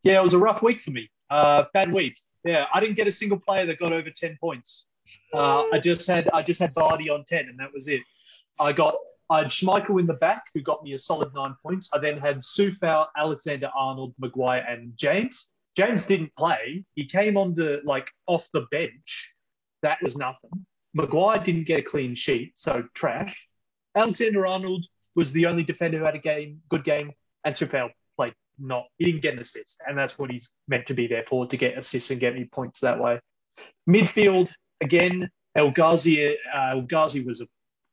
It was a rough week for me. Bad week. Yeah, I didn't get a single player that got over 10 points. I just had Vardy on 10, and that was it. I had Schmeichel in the back, who got me a solid 9 points. I then had Soufal, Alexander-Arnold, Maguire, and James. James didn't play. He came on off the bench. That was nothing. Maguire didn't get a clean sheet, so trash. Alexander-Arnold was the only defender who had a good game, and Sufal played not. He didn't get an assist, and that's what he's meant to be there for, to get assists and get me points that way. Midfield, again, El Ghazi was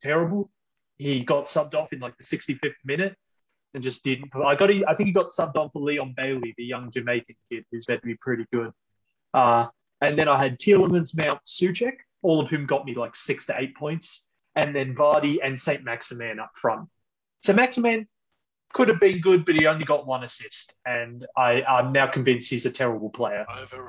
terrible. He got subbed off in the 65th minute and just didn't. I think he got subbed on for Leon Bailey, the young Jamaican kid who's meant to be pretty good. And then I had Tielemans, Mount, Souček, all of whom got me 6 to 8 points, and then Vardy and Saint Maximin up front. So Maximin could have been good, but he only got 1 assist, and I'm now convinced he's a terrible player.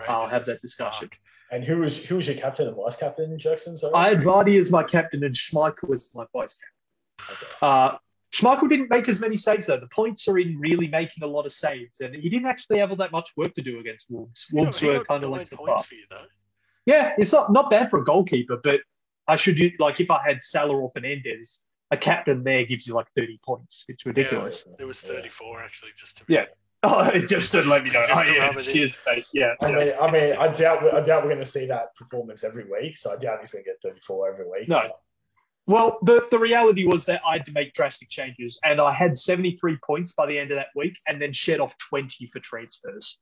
I'll have that discussion. And who was your captain and vice captain, Jackson? Sorry? I had Vardy as my captain and Schmeichel as my vice captain. Okay. Schmeichel didn't make as many saves, though. The points are in really making a lot of saves, and he didn't actually have all that much work to do against Wolves. Wolves were kind of points for you, though. Yeah, it's not bad for a goalkeeper, but I should do, if I had Salah or Fernandes, a captain there gives you 30 points. It's ridiculous. Yeah, it was 34 actually, just to be. Yeah. Oh, just to let me know. Oh, yeah, cheers, mate. Yeah. I doubt we're going to see that performance every week, so I doubt he's going to get 34 every week. No. Well, the reality was that I had to make drastic changes, and I had 73 points by the end of that week, and then shed off 20 for transfers.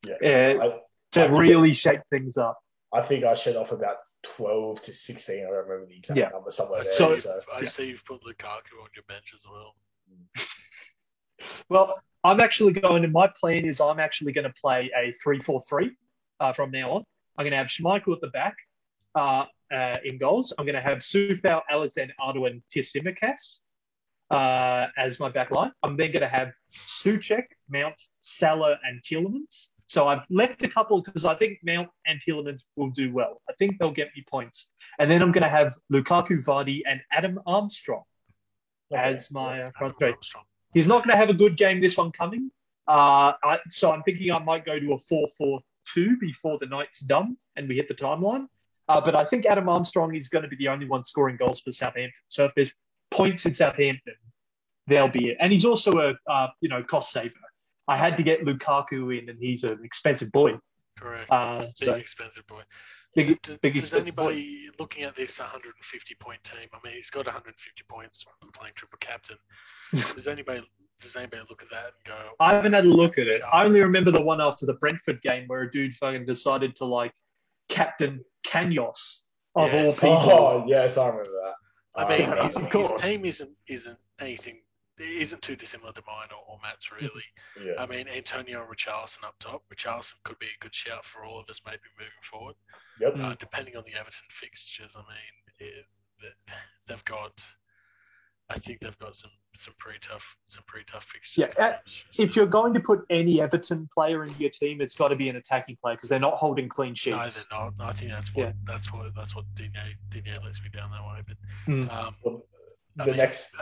Yeah. To really shake things up. I think I shed off about 12 to 16. I don't remember the exact number somewhere there. I see you've put Lukaku on your bench as well. Well, I'm actually my plan is I'm actually going to play a 3-4-3 from now on. I'm going to have Schmeichel at the back in goals. I'm going to have Sufal, Alexander-Arnold, and Tsimikas as my back line. I'm then going to have Souček, Mount, Salah, and Tielemans. So I've left a couple because I think Mount and Tielemans will do well. I think they'll get me points. And then I'm going to have Lukaku, Vardy, and Adam Armstrong as my front three. He's not going to have a good game this one coming. So I'm thinking I might go to a 4-4-2 before the night's done and we hit the timeline. But I think Adam Armstrong is going to be the only one scoring goals for Southampton. So if there's points in Southampton, they'll be it. And he's also a cost saver. I had to get Lukaku in, and he's an expensive boy. Correct. Expensive boy. Does anybody looking at this 150-point team? I mean, he's got 150 points playing triple captain. Does anybody look at that and go? I haven't had a look at it. I only remember the one after the Brentford game where a dude fucking decided to captain Kanyos of all people. Oh yes, I remember that. I mean, his team isn't anything. It isn't too dissimilar to mine or Matt's, really. Yeah. I mean, Antonio and Richarlison up top. Richarlison could be a good shout for all of us maybe moving forward. Yep. Depending on the Everton fixtures, I mean, they've got some pretty tough fixtures. Yeah. If you're going to put any Everton player in your team, it's got to be an attacking player because they're not holding clean sheets. No, they're not. I think that's what Digne lets me down that way. But the next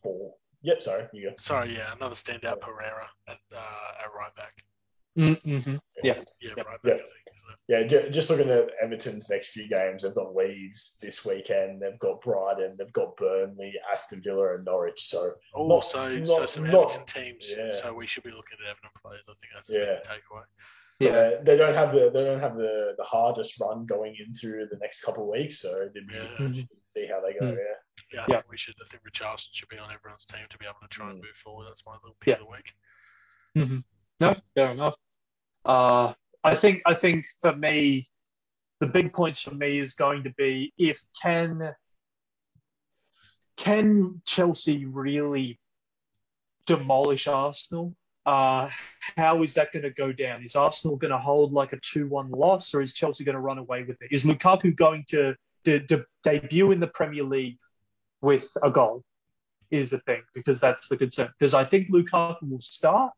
four. Yep, sorry. You go. Sorry, yeah, another standout Pereira at right back. Mm-hmm. Yeah, right back. Yeah, just looking at Everton's next few games, they've got Leeds this weekend, they've got Brighton, they've got Burnley, Aston Villa, and Norwich. So, some Everton teams. Yeah. So we should be looking at Everton players. I think that's a big takeaway. Yeah, they don't have the hardest run going in through the next couple of weeks, so it'd be interesting to see how they go. I think we should. I think Richarlison should be on everyone's team to be able to try and move forward. That's my little pick of the week. Mm-hmm. No, fair enough. I think for me, the big points for me is going to be if can Chelsea really demolish Arsenal? How is that going to go down? Is Arsenal going to hold a 2-1 loss, or is Chelsea going to run away with it? Is Lukaku going to debut in the Premier League with a goal? Is the thing, because that's the concern. Because I think Lukaku will start.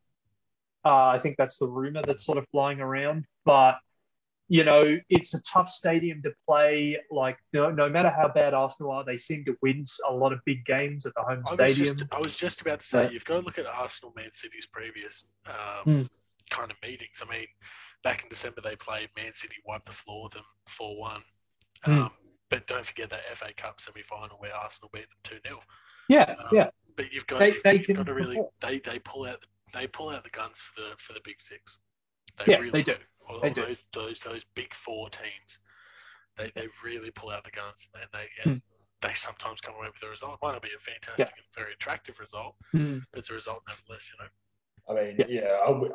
I think that's the rumor that's sort of flying around. But, it's a tough stadium to play. No matter how bad Arsenal are, they seem to win a lot of big games at the home stadium. I was just about to say, you've got to look at Arsenal Man City's previous kind of meetings. I mean, back in December, they played Man City, wiped the floor with them 4-1. But don't forget that FA Cup semi-final where Arsenal beat them 2-0. Yeah. But you've got to really they pull out the guns for the Big Six. They do. All those big four teams, they really pull out the guns, and they sometimes come away with a result. It might not be a fantastic and very attractive result, but it's a result nonetheless. I mean,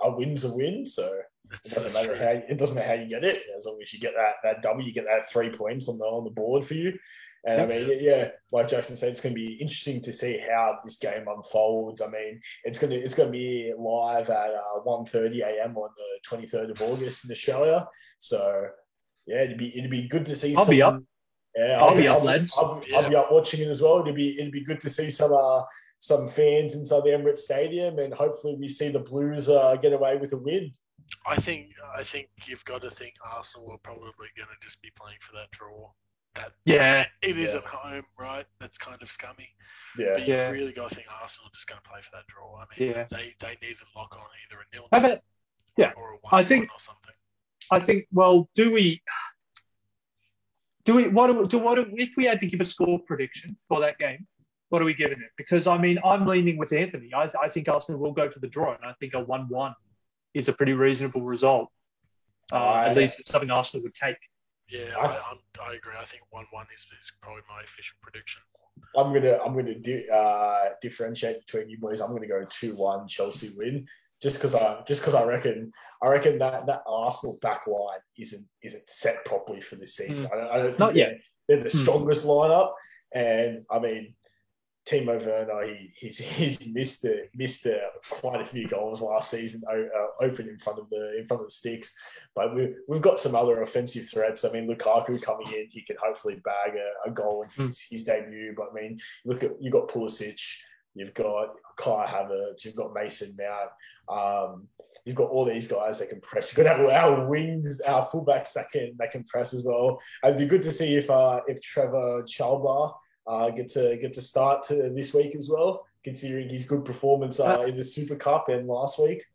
a win's a win, so it doesn't matter how you get it. As long as you get that W, you get that 3 points on the board for you. And I mean, like Jackson said, it's going to be interesting to see how this game unfolds. I mean, it's going to be live at 1:30 a.m. on the 23rd of August in Australia. So yeah, it'd be good to see. I'll be up. Yeah, I'll be up, lads. I'll be up watching it as well. It'd be good to see some fans inside the Emirates Stadium, and hopefully we see the Blues get away with a win. I think you've got to think Arsenal are probably going to just be playing for that draw. It is at home, right? That's kind of scummy. Yeah. But you've really got to think Arsenal are just going to play for that draw. I mean, they need to lock on either a 0-0 or a 1-1 or something. I think. Well, do we? If we had to give a score prediction for that game, what are we giving it? Because I mean, I'm leaning with Anthony. I think Arsenal will go for the draw, and I think a 1-1 is a pretty reasonable result. At least it's something Arsenal would take. Yeah, I agree. I think 1-1 is probably my official prediction. I'm gonna differentiate between you boys. I'm gonna go 2-1 Chelsea win, just because I reckon that Arsenal back line isn't set properly for this season. I don't think they're the strongest lineup, and I mean, Timo Werner, he's missed quite a few goals last season, open in front of the sticks. But we've got some other offensive threats. I mean, Lukaku coming in, he can hopefully bag a goal in his debut. But I mean, you've got Pulisic, you've got Kai Havertz, you've got Mason Mount, you've got all these guys that can press. You've got our wings, our fullbacks that can press as well. It'd be good to see if Trevor Chalobah gets a start to this week as well, considering his good performance in the Super Cup and last week.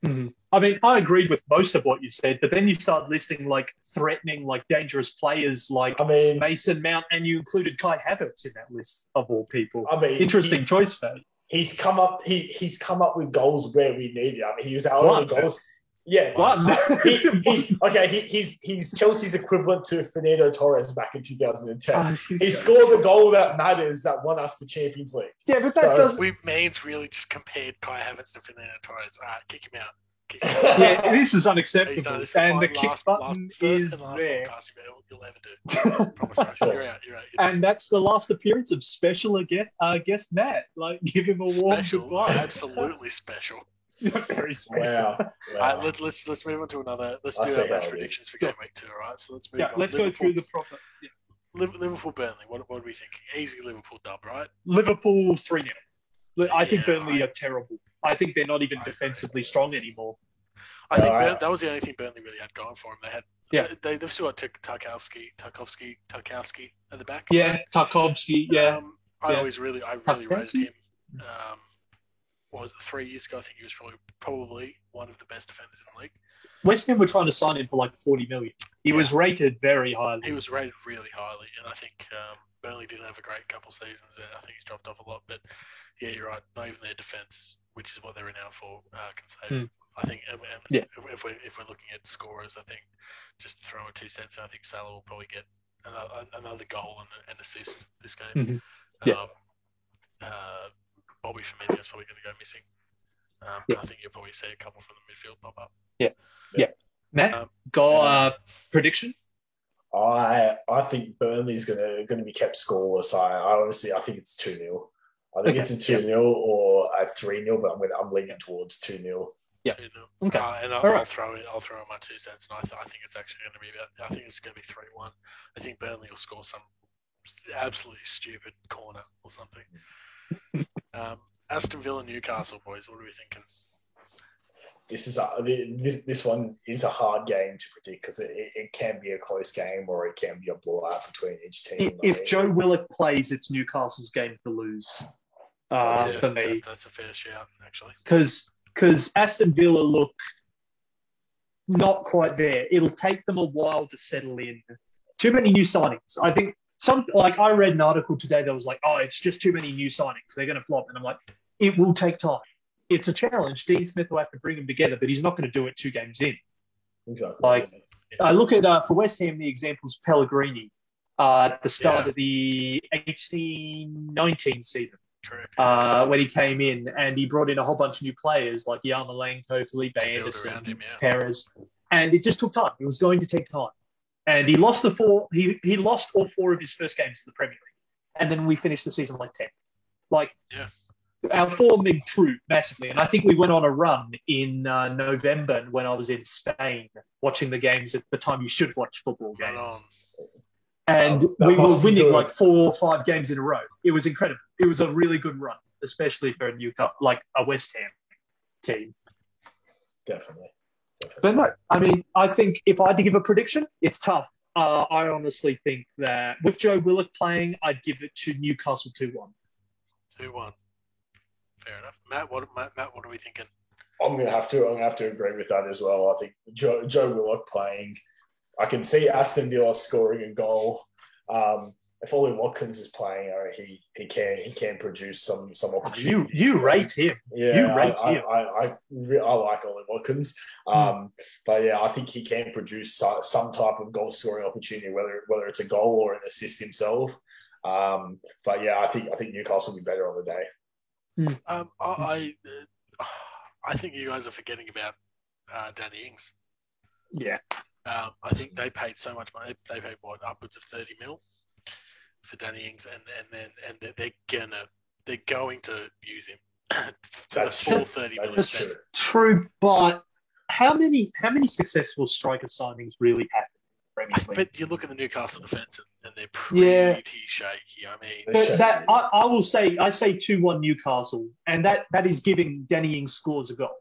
Mm-hmm. I mean, I agreed with most of what you said, but then you start listing threatening, dangerous players Mason Mount, and you included Kai Havertz in that list of all people. I mean, interesting choice, mate. He's come up with goals where we need it. I mean, he was our only goals. Yeah, he's Chelsea's equivalent to Fernando Torres back in 2010. He scored the goal that matters that won us the Champions League. Yeah, but that doesn't. We means really just compared Kai Havertz to Fernando Torres. Kick him out. Yeah, this is unacceptable. And the kick button is there. You'll ever do. You're out. And that's the last appearance of special guest Matt. Give him a warm goodbye. Absolutely special. Very special. Wow. Let's move on to another. Let's do our match predictions for game week 2. All right. So let's move on. Let's go through the proper. Yeah. Liverpool Burnley. What are we thinking? Easy Liverpool dub, right? Liverpool 3-0. I think Burnley are terrible. I think they're not even defensively strong anymore. I think that was the only thing Burnley really had going for them. They've still got Tarkowski at the back. Yeah, right? Tarkowski. Yeah. I really rated him. What was it, 3 years ago? I think he was probably one of the best defenders in the league. West Ham were trying to sign him for 40 million. He was rated very highly. He was rated really highly, and I think Burnley didn't have a great couple seasons there. I think he's dropped off a lot, but yeah, you're right. Not even their defence, which is what they're renowned for, can save. I think, if we're looking at scorers, I think just to throw in 2 cents, I think Salah will probably get another goal and assist this game. Bobby Firmino is probably going to go missing. I think you'll probably see a couple from the midfield pop up. Yeah. Matt, prediction? I think Burnley's going to be kept scoreless. I think it's 2-0. I think it's a 2-0 or a 3-0, but I'm leaning towards 2-0. Yeah. 2-0. Okay. And I'll throw in my 2 cents, and I think it's actually going to be I think it's going to be 3-1. I think Burnley will score some absolutely stupid corner or something. Aston Villa, Newcastle, boys. What are we thinking? This one is a hard game to predict because it can be a close game or it can be a blowout between each team. If Joe Willock plays, it's Newcastle's game to lose. For me, that's a fair shout, actually. Because Aston Villa look not quite there. It'll take them a while to settle in. Too many new signings. I think I read an article today that was it's just too many new signings. They're going to flop. And I'm like, it will take time. It's a challenge. Dean Smith will have to bring them together, but he's not going to do it 2 games in. Exactly. Like, I look at, for West Ham, the example's Pellegrini at the start of the 18-19 season. Correct. When he came in, and he brought in a whole bunch of new players like Yarmolenko, Felipe Anderson, Perez, and it just took time. It was going to take time, and he lost he lost all 4 of his first games in the Premier League, and then we finished the season like 10th. Like, our form improved massively, and I think we went on a run in November when I was in Spain watching the games at the time you should watch football games. And we were winning like 4 or 5 games in a row. It was incredible. It was a really good run, especially for a West Ham team. Definitely. But no, I mean, I think if I had to give a prediction, it's tough. I honestly think that with Joe Willock playing, I'd give it to Newcastle 2-1. 2-1. Fair enough. Matt, what are we thinking? I'm gonna have to agree with that as well. I think Joe Willock playing. I can see Aston Villa scoring a goal. If Ollie Watkins is playing, he can produce some opportunities. You rate him. Yeah, you rate him. I like Ollie Watkins. But yeah, I think he can produce some type of goal scoring opportunity, whether it's a goal or an assist himself. But yeah, I think Newcastle will be better on the day. I think you guys are forgetting about Danny Ings. Yeah. I think they paid so much money. They paid upwards of 30 mil for Danny Ings, and they're going to use him to the full 30 mil. That's true, but how many successful striker signings really happened? But you look at the Newcastle defence, and they're pretty shaky. I mean, I will say, I say 2-1 Newcastle, and that is giving Danny Ings scores a goal.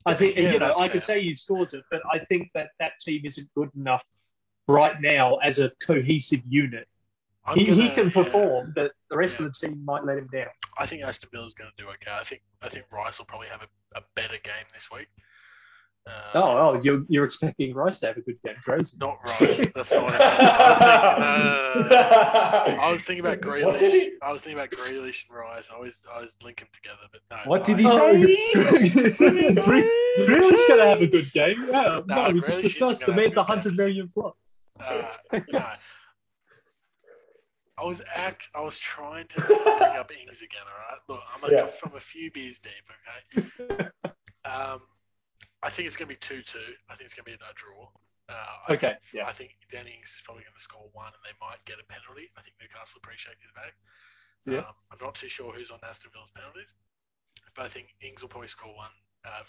I think, I could say he scores it, but I think that team isn't good enough right now as a cohesive unit. He can perform, but the rest of the team might let him down. I think Aston Villa's going to do okay. I think Rice will probably have a better game this week. You're expecting Rice to have a good game, crazy. Not Rice. That's not what I was thinking about Grealish. I was thinking about Grealish and Rice. I always link them together, but no. What did he say? Grealish going to have a good game. Yeah, we just Grealish discussed the man's 100 million plus. No. I was trying to bring up Ings again. All right, look, I'm a few beers deep. Okay. I think it's going to be 2-2. I think it's going to be a draw. I think Danny Ings is probably going to score 1, and they might get a penalty. I think Newcastle appreciate his back. Yeah. I'm not too sure who's on Aston Villa's penalties, but I think Ings will probably score 1.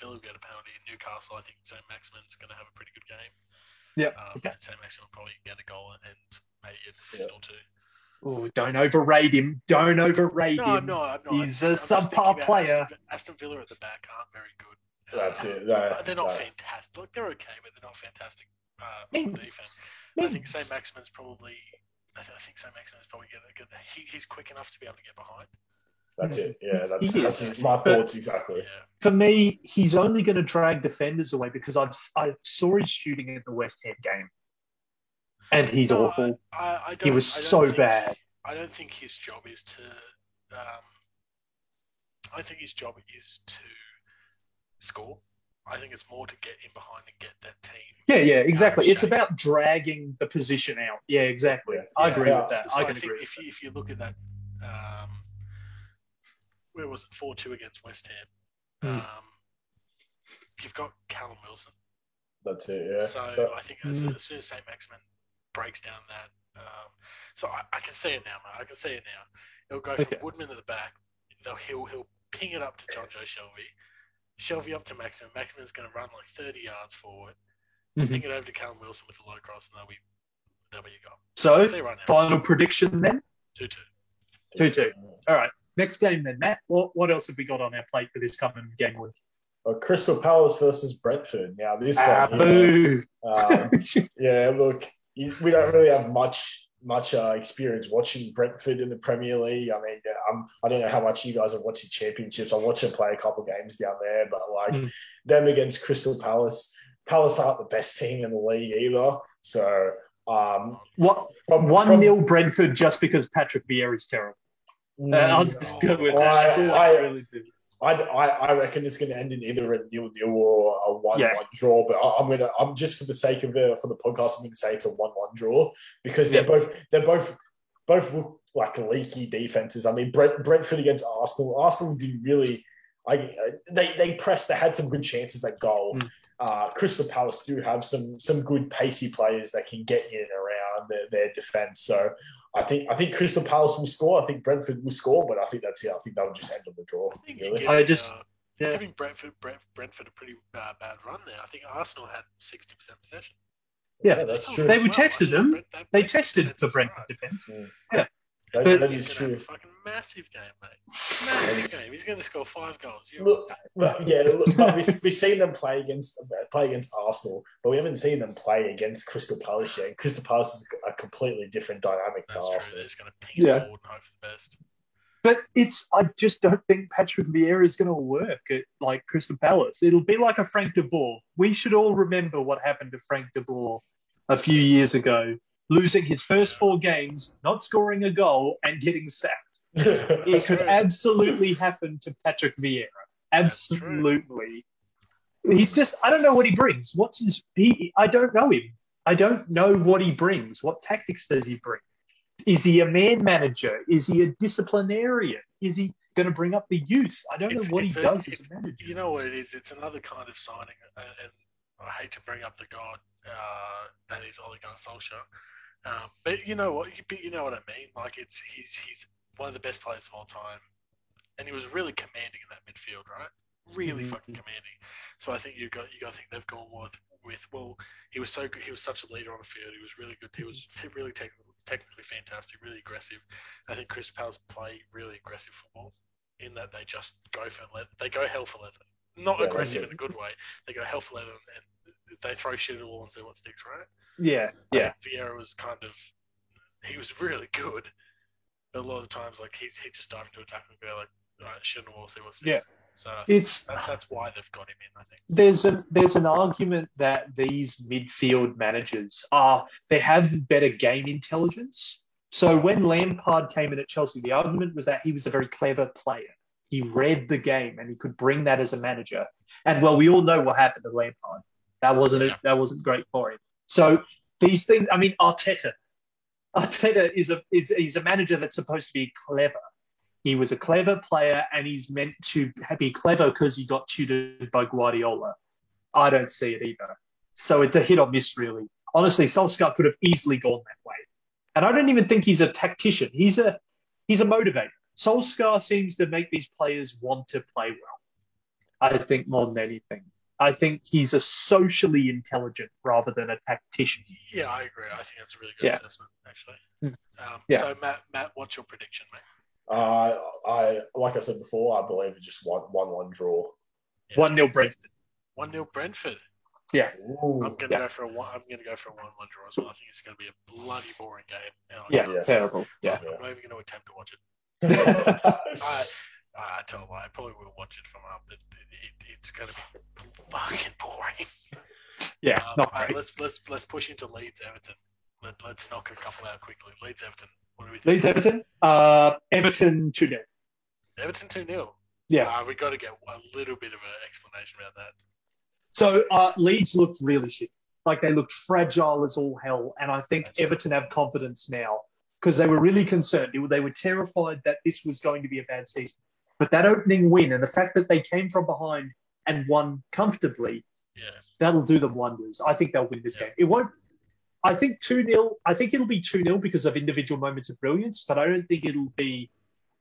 Villa will get a penalty. In Newcastle, I think St. Maximin's going to have a pretty good game. Yeah. St. Maximin will probably get a goal and maybe an assist or 2. Oh, don't overrate him. Don't overrate him. I'm not. He's a subpar player. Aston Villa at the back aren't very good. That's it. They're not fantastic. Look, they're okay, but they're not fantastic defense. I think St. Maximin's probably. I think St. Maximin's probably good. He's quick enough to be able to get behind. That's it. Yeah, that's my thoughts exactly. Yeah. For me, he's only going to drag defenders away because I saw his shooting in the West Ham game, and he's awful. He was so bad. I don't think his job is to. I think his job is to score. I think it's more to get in behind and get that team. Yeah, exactly. It's about dragging the position out. Yeah, exactly. I agree with that. So I can think agree. If you look at that, where was it? 4-2 against West Ham. You've got Callum Wilson. That's it. Yeah. So I think as soon as St. Maximin breaks down that, so I can see it now, mate. I can see it now. It'll go from Woodman at the back. He'll ping it up to John Joe Shelvey up to Maximin. Maximin's going to run like 30 yards forward. Ping it over to Callum Wilson with a low cross, and that'll be your goal. So, final prediction then? 2-2. 2-2. All right. Next game then, Matt. What else have we got on our plate for this coming game week? Crystal Palace versus Brentford. Now, this one. Boo! Yeah, look, we don't really have much experience watching Brentford in the Premier League. I mean, I don't know how much you guys have watched the Championships. I watched them play a couple of games down there, but them against Crystal Palace. Palace aren't the best team in the league either. So, 1-0 Brentford just because Patrick Vieira is terrible. I'll just go with that. I reckon it's going to end in either a 0-0 or a 1-1 draw. But I'm just for the sake of for the podcast, I'm going to say it's a 1-1 draw because they're both look like leaky defenses. I mean, Brentford against Arsenal. Arsenal didn't really. They pressed. They had some good chances at goal. Crystal Palace do have some good pacey players that can get in and around their defense. So I think Crystal Palace will score. I think Brentford will score, but I think that's it. I think they'll just end on the draw. Really. Giving Brentford a pretty bad run there. I think Arsenal had 60% possession. Yeah, that's true. They tested them. They tested the Brentford defense. Yeah. That is true. A fucking massive game, mate. Massive game. He's going to score 5 goals. But we've seen them play against Arsenal, but we haven't seen them play against Crystal Palace yet. Crystal Palace is a completely different dynamic to Arsenal. They're just going to ping it forward and hope for the best. But I just don't think Patrick Vieira is going to work at like Crystal Palace. It'll be like a Frank de Boer. We should all remember what happened to Frank de Boer a few years ago. Losing his first 4 games, not scoring a goal, and getting sacked. It could absolutely happen to Patrick Vieira. Absolutely. He's just, I don't know what he brings. I don't know him. I don't know what he brings. What tactics does he bring? Is he a man manager? Is he a disciplinarian? Is he going to bring up the youth? I don't know what he does as a manager. You know what it is? It's another kind of signing, and I hate to bring up the god that is Ole Gunnar Solskjaer. But you know what? You know what I mean. Like he's one of the best players of all time, and he was really commanding in that midfield, right? Really fucking commanding. So I think you got to think they've gone with he was so good. He was such a leader on the field. He was really good. He was really technically fantastic, really aggressive. I think Crystal Palace play really aggressive football in that they just go hell for leather. Not aggressive in a good way. They go hell for leather and they throw shit at the wall and see what sticks, right? Yeah. I think Vieira was he was really good, but a lot of the times, like, he just dived into attack and go, like, all right, shit on the wall, see what sticks. Yeah. So that's why they've got him in, I think. There's an argument that these midfield managers they have better game intelligence. So when Lampard came in at Chelsea, the argument was that he was a very clever player. He read the game and he could bring that as a manager. And well, we all know what happened to Lampard. That wasn't great for him. So these things, I mean, Arteta is a manager that's supposed to be clever. He was a clever player, and he's meant to be clever because he got tutored by Guardiola. I don't see it either. So it's a hit or miss, really. Honestly, Solskjaer could have easily gone that way. And I don't even think he's a tactician. He's a motivator. Solskjaer seems to make these players want to play well, I think, more than anything. I think he's a socially intelligent rather than a tactician. Yeah, I agree. I think that's a really good assessment, actually. So, Matt, what's your prediction, mate? Like I said before, I believe it's just 1-1 draw. 1-0 Brentford. 1-0 Brentford. Yeah. I'm going to go for a 1-1 draw as well. I think it's going to be a bloody boring game. Terrible. Yeah. I'm not even going to attempt to watch it. I tell you what, I probably will watch it from up, but it's going to be fucking boring. Yeah. Not right, let's push into Leeds Everton. Let's knock a couple out quickly. Leeds Everton. What do we think? Leeds Everton. Everton 2-0. Everton 2-0. Yeah. We got to get a little bit of an explanation about that. So Leeds looked really shit. Like they looked fragile as all hell, and I think Everton have confidence now because they were really concerned. They were terrified that this was going to be a bad season. But that opening win and the fact that they came from behind and won comfortably, that'll do them wonders. I think they'll win this game. It won't. I think 2-0. I think it'll be 2-0 because of individual moments of brilliance, but I don't think it'll be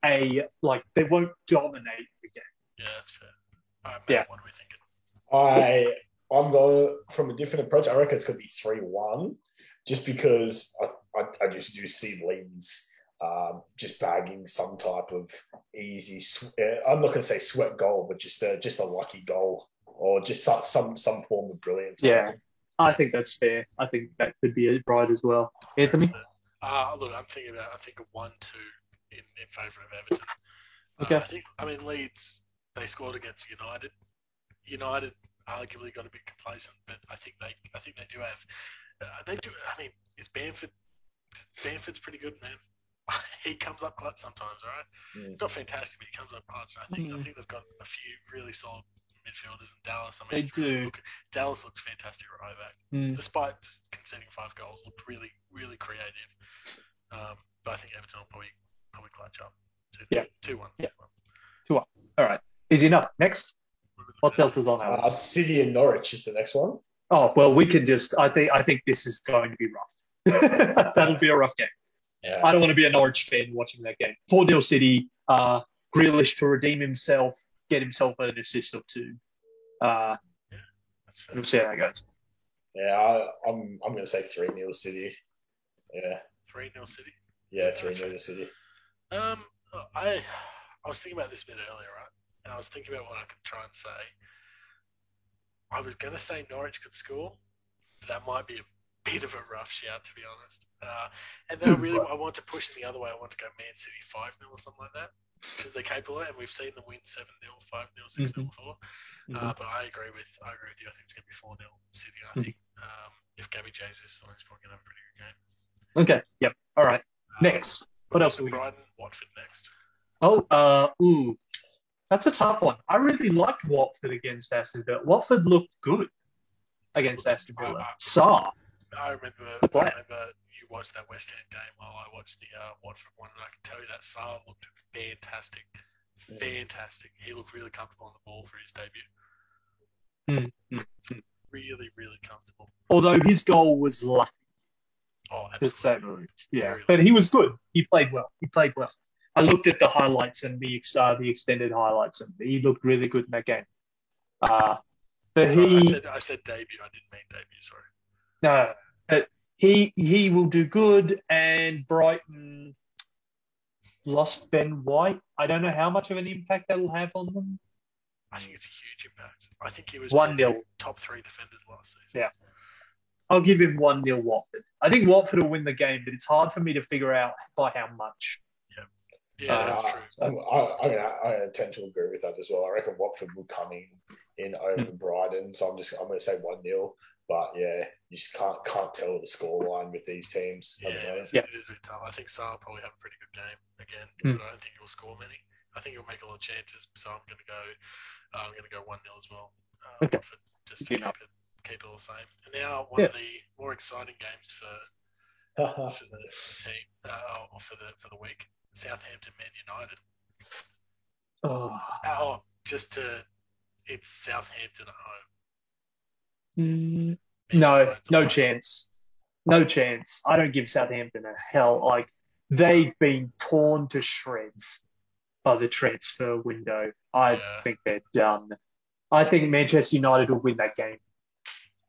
they won't dominate the game. Yeah, that's fair. Matt, what are we thinking? I'm going from a different approach. I reckon it's going to be 3-1, just because I just do see Leeds just bagging some type of easy. I'm not going to say sweat goal, but just a lucky goal or just some form of brilliance. Yeah. I think that's fair. I think that could be right as well. Anthony? Look, I'm thinking a 1-2 in favour of Everton. Okay. Leeds, they scored against United. United arguably got a bit complacent, but I think they do have. They do. I mean, is Bamford's pretty good, man. he comes up clutch sometimes, right? Not fantastic, but he comes up clutch. I think they've got a few really solid midfielders in Dallas. I mean, they do. Dallas looked fantastic right back, despite conceding 5 goals. Looked really, really creative. But I think Everton will probably clutch up. 2-1. Yeah. 2-1. All right. Easy enough. Next. What else is on our City and Norwich is the next one. Oh well, we can just. I think this is going to be rough. That'll be a rough game. Yeah. I don't want to be a Norwich fan watching that game. 4-0 City. Grealish to redeem himself, get himself an assist or 2. We'll see how that goes. Yeah, I'm going to say 3-0 City. Yeah. 3-0 City. Yeah, 3-0 City. I was thinking about this a bit earlier, right? And I was thinking about what I could try and say. I was going to say Norwich could score. That might be a bit of a rough shout, to be honest. And then I want to push it the other way. I want to go Man City 5-0 or something like that, because they're capable, and we've seen them win 7-0, 5-0, 6-0 before. But I agree with you. I think it's going to be 4-0 City. I think if Gabby Jesus is on, he's probably going to have a pretty good game. Okay. Yep. All right. Next. What else are we got? Brighton, Watford next. That's a tough one. I really liked Watford against Aston Villa. Watford looked good against Aston Villa. I remember you watched that West Ham game while I watched the Watford one, and I can tell you that Sarr looked fantastic. Fantastic. He looked really comfortable on the ball for his debut. Really, really comfortable. Although his goal was lucky. Oh, absolutely. Yeah, but he was good. He played well. I looked at the highlights and the extended highlights, and he looked really good in that game. I said debut. I didn't mean debut. Sorry. No, but he will do good. And Brighton lost Ben White. I don't know how much of an impact that'll have on them. I think it's a huge impact. I think he was 1-0 top 3 defenders last season. Yeah. I'll give him 1-0 Watford. I think Watford will win the game, but it's hard for me to figure out by how much. Yeah, that's true. I tend to agree with that as well. I reckon Watford will come in over Brighton, so I'm going to say 1-0. But yeah, you just can't tell the scoreline with these teams. It is a bit tough. I think Sarr will probably have a pretty good game again, but I don't think he'll score many. I think he'll make a lot of chances, so I'm going to go 1-0 as well. Watford, just to keep it all the same. And now one of the more exciting games for the team or for the week. Southampton, Man United. It's Southampton at home. No chance. No chance. I don't give Southampton a hell. Like, they've been torn to shreds by the transfer window. I think they're done. I think Manchester United will win that game.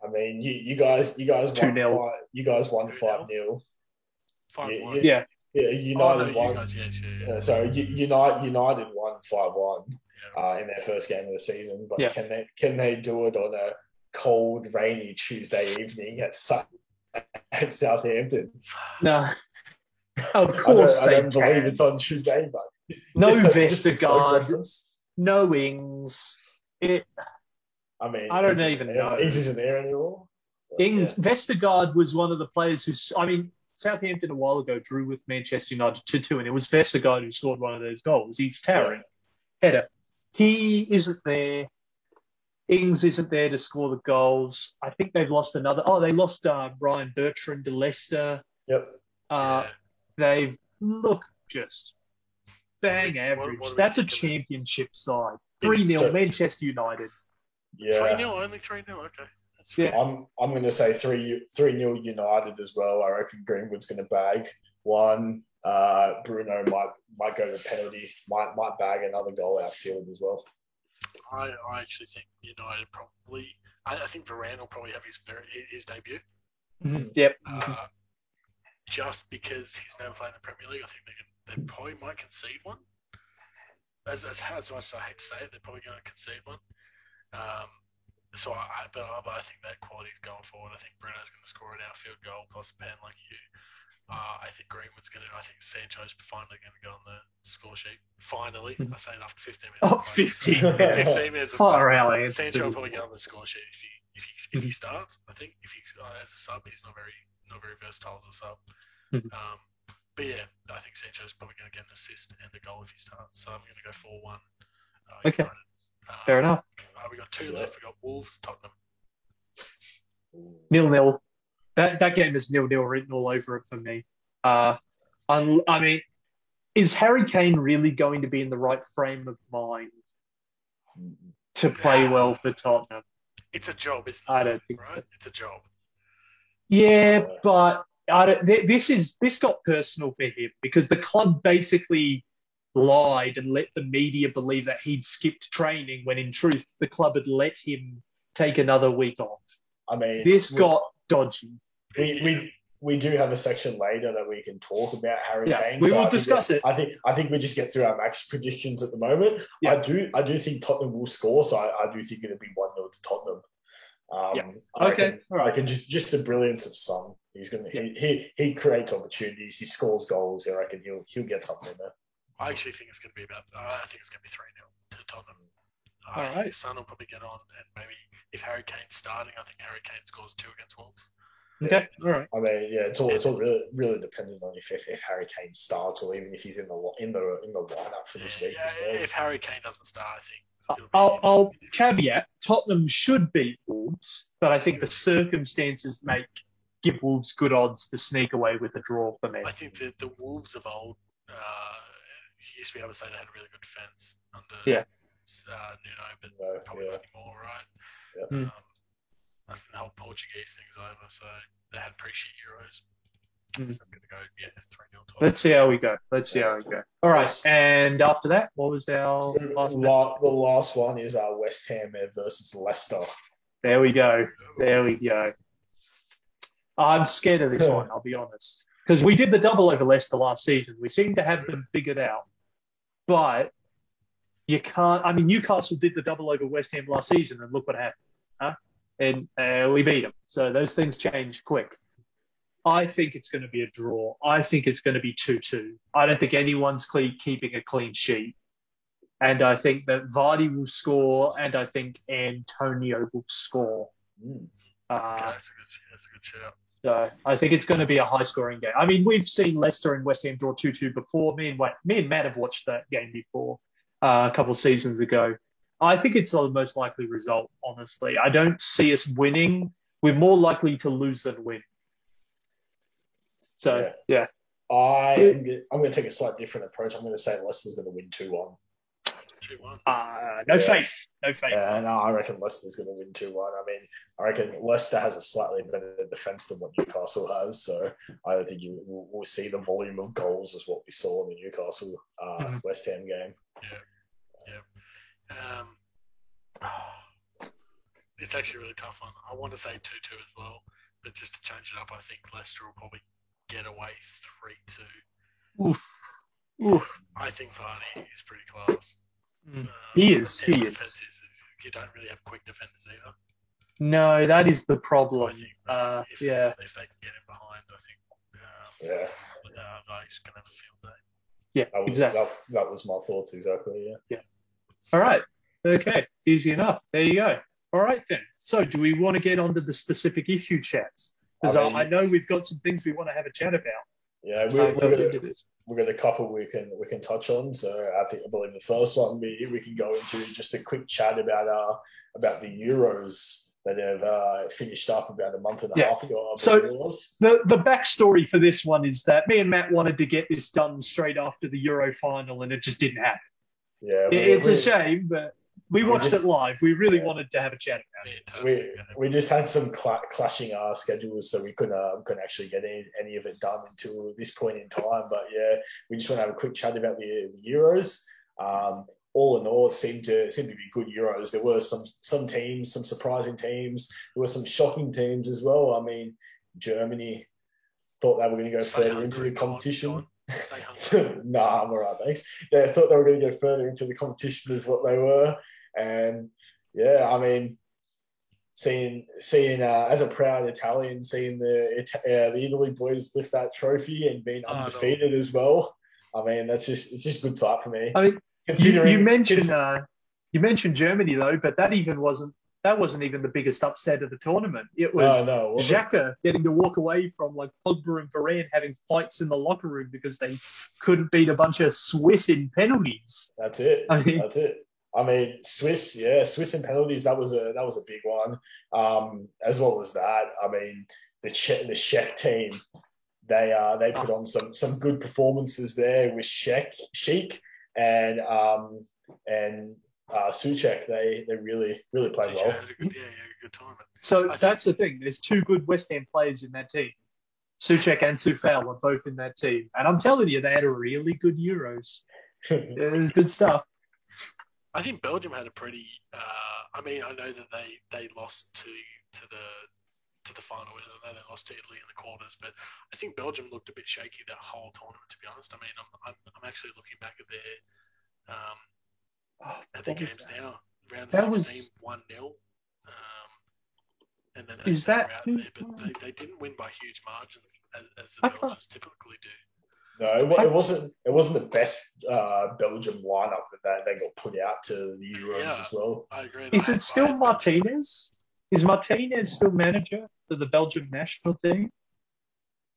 I mean, you guys won 2-0. You guys won 5-0. 5-1. Yeah. Yeah, United won. United won 5-1 in their first game of the season. But can they do it on a cold, rainy Tuesday evening at Southampton? No, of course I don't believe it's on Tuesday, but no Vestergaard, no Ings. I don't even know. Ings isn't there anymore. Vestergaard was one of the players who. Southampton a while ago drew with Manchester United 2-2, and it was Vestergaard who scored one of those goals. He's towering header. He isn't there. Ings isn't there to score the goals. I think they've lost another. They lost Ryan Bertrand to Leicester. Yep. They've just bang average. That's a championship side. 3-0 Manchester United. Yeah. 3-0, only 3-0. Okay. I'm going to say 3-0 United as well. I reckon Greenwood's going to bag one. Bruno might go to penalty. Might bag another goal outfield as well. I actually think United probably. I think Varane will probably have his debut. Mm-hmm. Yep. Just because he's never played in the Premier League, I think they probably might concede one. As much as I hate to say it, they're probably going to concede one. But I think that quality is going forward. I think Bruno's going to score an outfield goal plus a pen like you. I think Greenwood's going to. I think Sancho's finally going to get on the score sheet. Finally, I say it after 15 minutes. 15 minutes. Far out. Sancho will probably get on the score sheet if he starts. I think if he as a sub, he's not very versatile as a sub. But yeah, I think Sancho's probably going to get an assist and a goal if he starts. So I'm going to go 4-1. Okay. Fair enough. We got 2 left. We got Wolves, Tottenham. 0-0. That game is 0-0 written all over it for me. I mean, is Harry Kane really going to be in the right frame of mind to play well for Tottenham? It's a job, isn't it? I don't think right? So. It's a job. Yeah, but this got personal for him because the club basically lied and let the media believe that he'd skipped training when in truth the club had let him take another week off. I mean, this got dodgy. We do have a section later that we can talk about Harry Kane. We will discuss it. I think we just get through our match predictions at the moment. Yeah. I do think Tottenham will score, so I do think it'll be 1-0 to Tottenham. I reckon just the brilliance of Son. He's gonna he creates opportunities. He scores goals. I reckon he'll get something in there. I actually think it's going to be I think it's going to be 3-0 to Tottenham. I think Son will probably get on, and maybe if Harry Kane's starting, I think Harry Kane scores 2 against Wolves. Okay, all right. I mean, yeah, it's all really dependent on if Harry Kane starts or even if he's in the lineup for this week. Yeah, if Harry Kane doesn't start, I think. I'll caveat Tottenham should beat Wolves, but I think the circumstances give Wolves good odds to sneak away with a draw for me. I think the Wolves of old used to be able to say they had a really good defence under Nuno, but probably not anymore, right? Yeah. I think the whole Portuguese thing's over, so they had pretty shit Euros. So I'm going to go, 3-0. Let's see how we go. All right, and after that, what was our last match? The last one is our West Ham versus Leicester. There we go. I'm scared of this one, I'll be honest. Because we did the double over Leicester last season. We seem to have them figured out. But you can't... I mean, Newcastle did the double over West Ham last season, and look what happened. And we beat them. So those things change quick. I think it's going to be a draw. I think it's going to be 2-2. I don't think anyone's keeping a clean sheet. And I think that Vardy will score, and I think Antonio will score. That's a good shout. So I think it's going to be a high-scoring game. I mean, we've seen Leicester and West Ham draw 2-2 before. Me and Matt have watched that game before a couple of seasons ago. I think it's the most likely result, honestly. I don't see us winning. We're more likely to lose than win. So, yeah. I'm going to take a slightly different approach. I'm going to say Leicester's going to win 2-1. 2-1. No faith. Yeah, no, I reckon Leicester's going to win 2-1. I mean, I reckon Leicester has a slightly better defence than what Newcastle has, so I don't think we'll see the volume of goals as what we saw in the Newcastle West Ham game. Yeah. It's actually a really tough one. I want to say 2-2 as well, but just to change it up, I think Leicester will probably get away 3-2. Oof. I think Vardy is pretty class. He is. You don't really have quick defenders either. No, that is the problem. So I think if they can get him behind, I think Vardy's going to have a field day. Yeah, exactly. That was my thoughts exactly, yeah. All right. Okay. Easy enough. There you go. All right, then. So do we want to get onto the specific issue chats? Because I know we've got some things we want to have a chat about. Yeah, we've got a couple we can touch on. So I believe the first one we can go into just a quick chat about the Euros that have finished up about a month and a half ago. So the backstory for this one is that me and Matt wanted to get this done straight after the Euro final, and it just didn't happen. Yeah, it's a shame, but we watched it live. We really wanted to have a chat about it. We just had some clashing schedules, so we couldn't actually get any of it done until this point in time. But yeah, we just want to have a quick chat about the Euros. All in all, it seemed to be good Euros. There were some teams, some surprising teams. There were some shocking teams as well. I mean, Germany thought they were going to go further into the competition. Nah, I'm all right, thanks. Yeah, I thought they were going to go further into the competition is what they were. And yeah, I mean, seeing as a proud Italian, seeing the Italy boys lift that trophy and being undefeated as well. I mean, it's just good sight for me. I mean, you mentioned Germany though, but that even wasn't that wasn't even the biggest upset of the tournament. It was Xhaka getting to walk away from like Pogba and Varane having fights in the locker room because they couldn't beat a bunch of Swiss in penalties. That's it. That's it. I mean, Swiss in penalties. That was a big one. As well as that, I mean, the Czech team, they put on some good performances there with Sheik and Souček. They really played well. Had a good time. So that's the thing. There's two good West Ham players in that team. Souček and Soufal are both in that team, and I'm telling you, they had a really good Euros. It was good stuff. I think Belgium had a pretty. I mean, I know that they lost to the final. I know they lost to Italy in the quarters, but I think Belgium looked a bit shaky that whole tournament. To be honest, I mean, I'm actually looking back at their games now. Round 16, 1-0. And then they were out there, but they didn't win by huge margins as the Belgians typically do. No, it wasn't the best Belgium lineup that they got put out to the Euros as well. I agree. Is it still Martinez? Is Martinez still manager for the Belgium national team?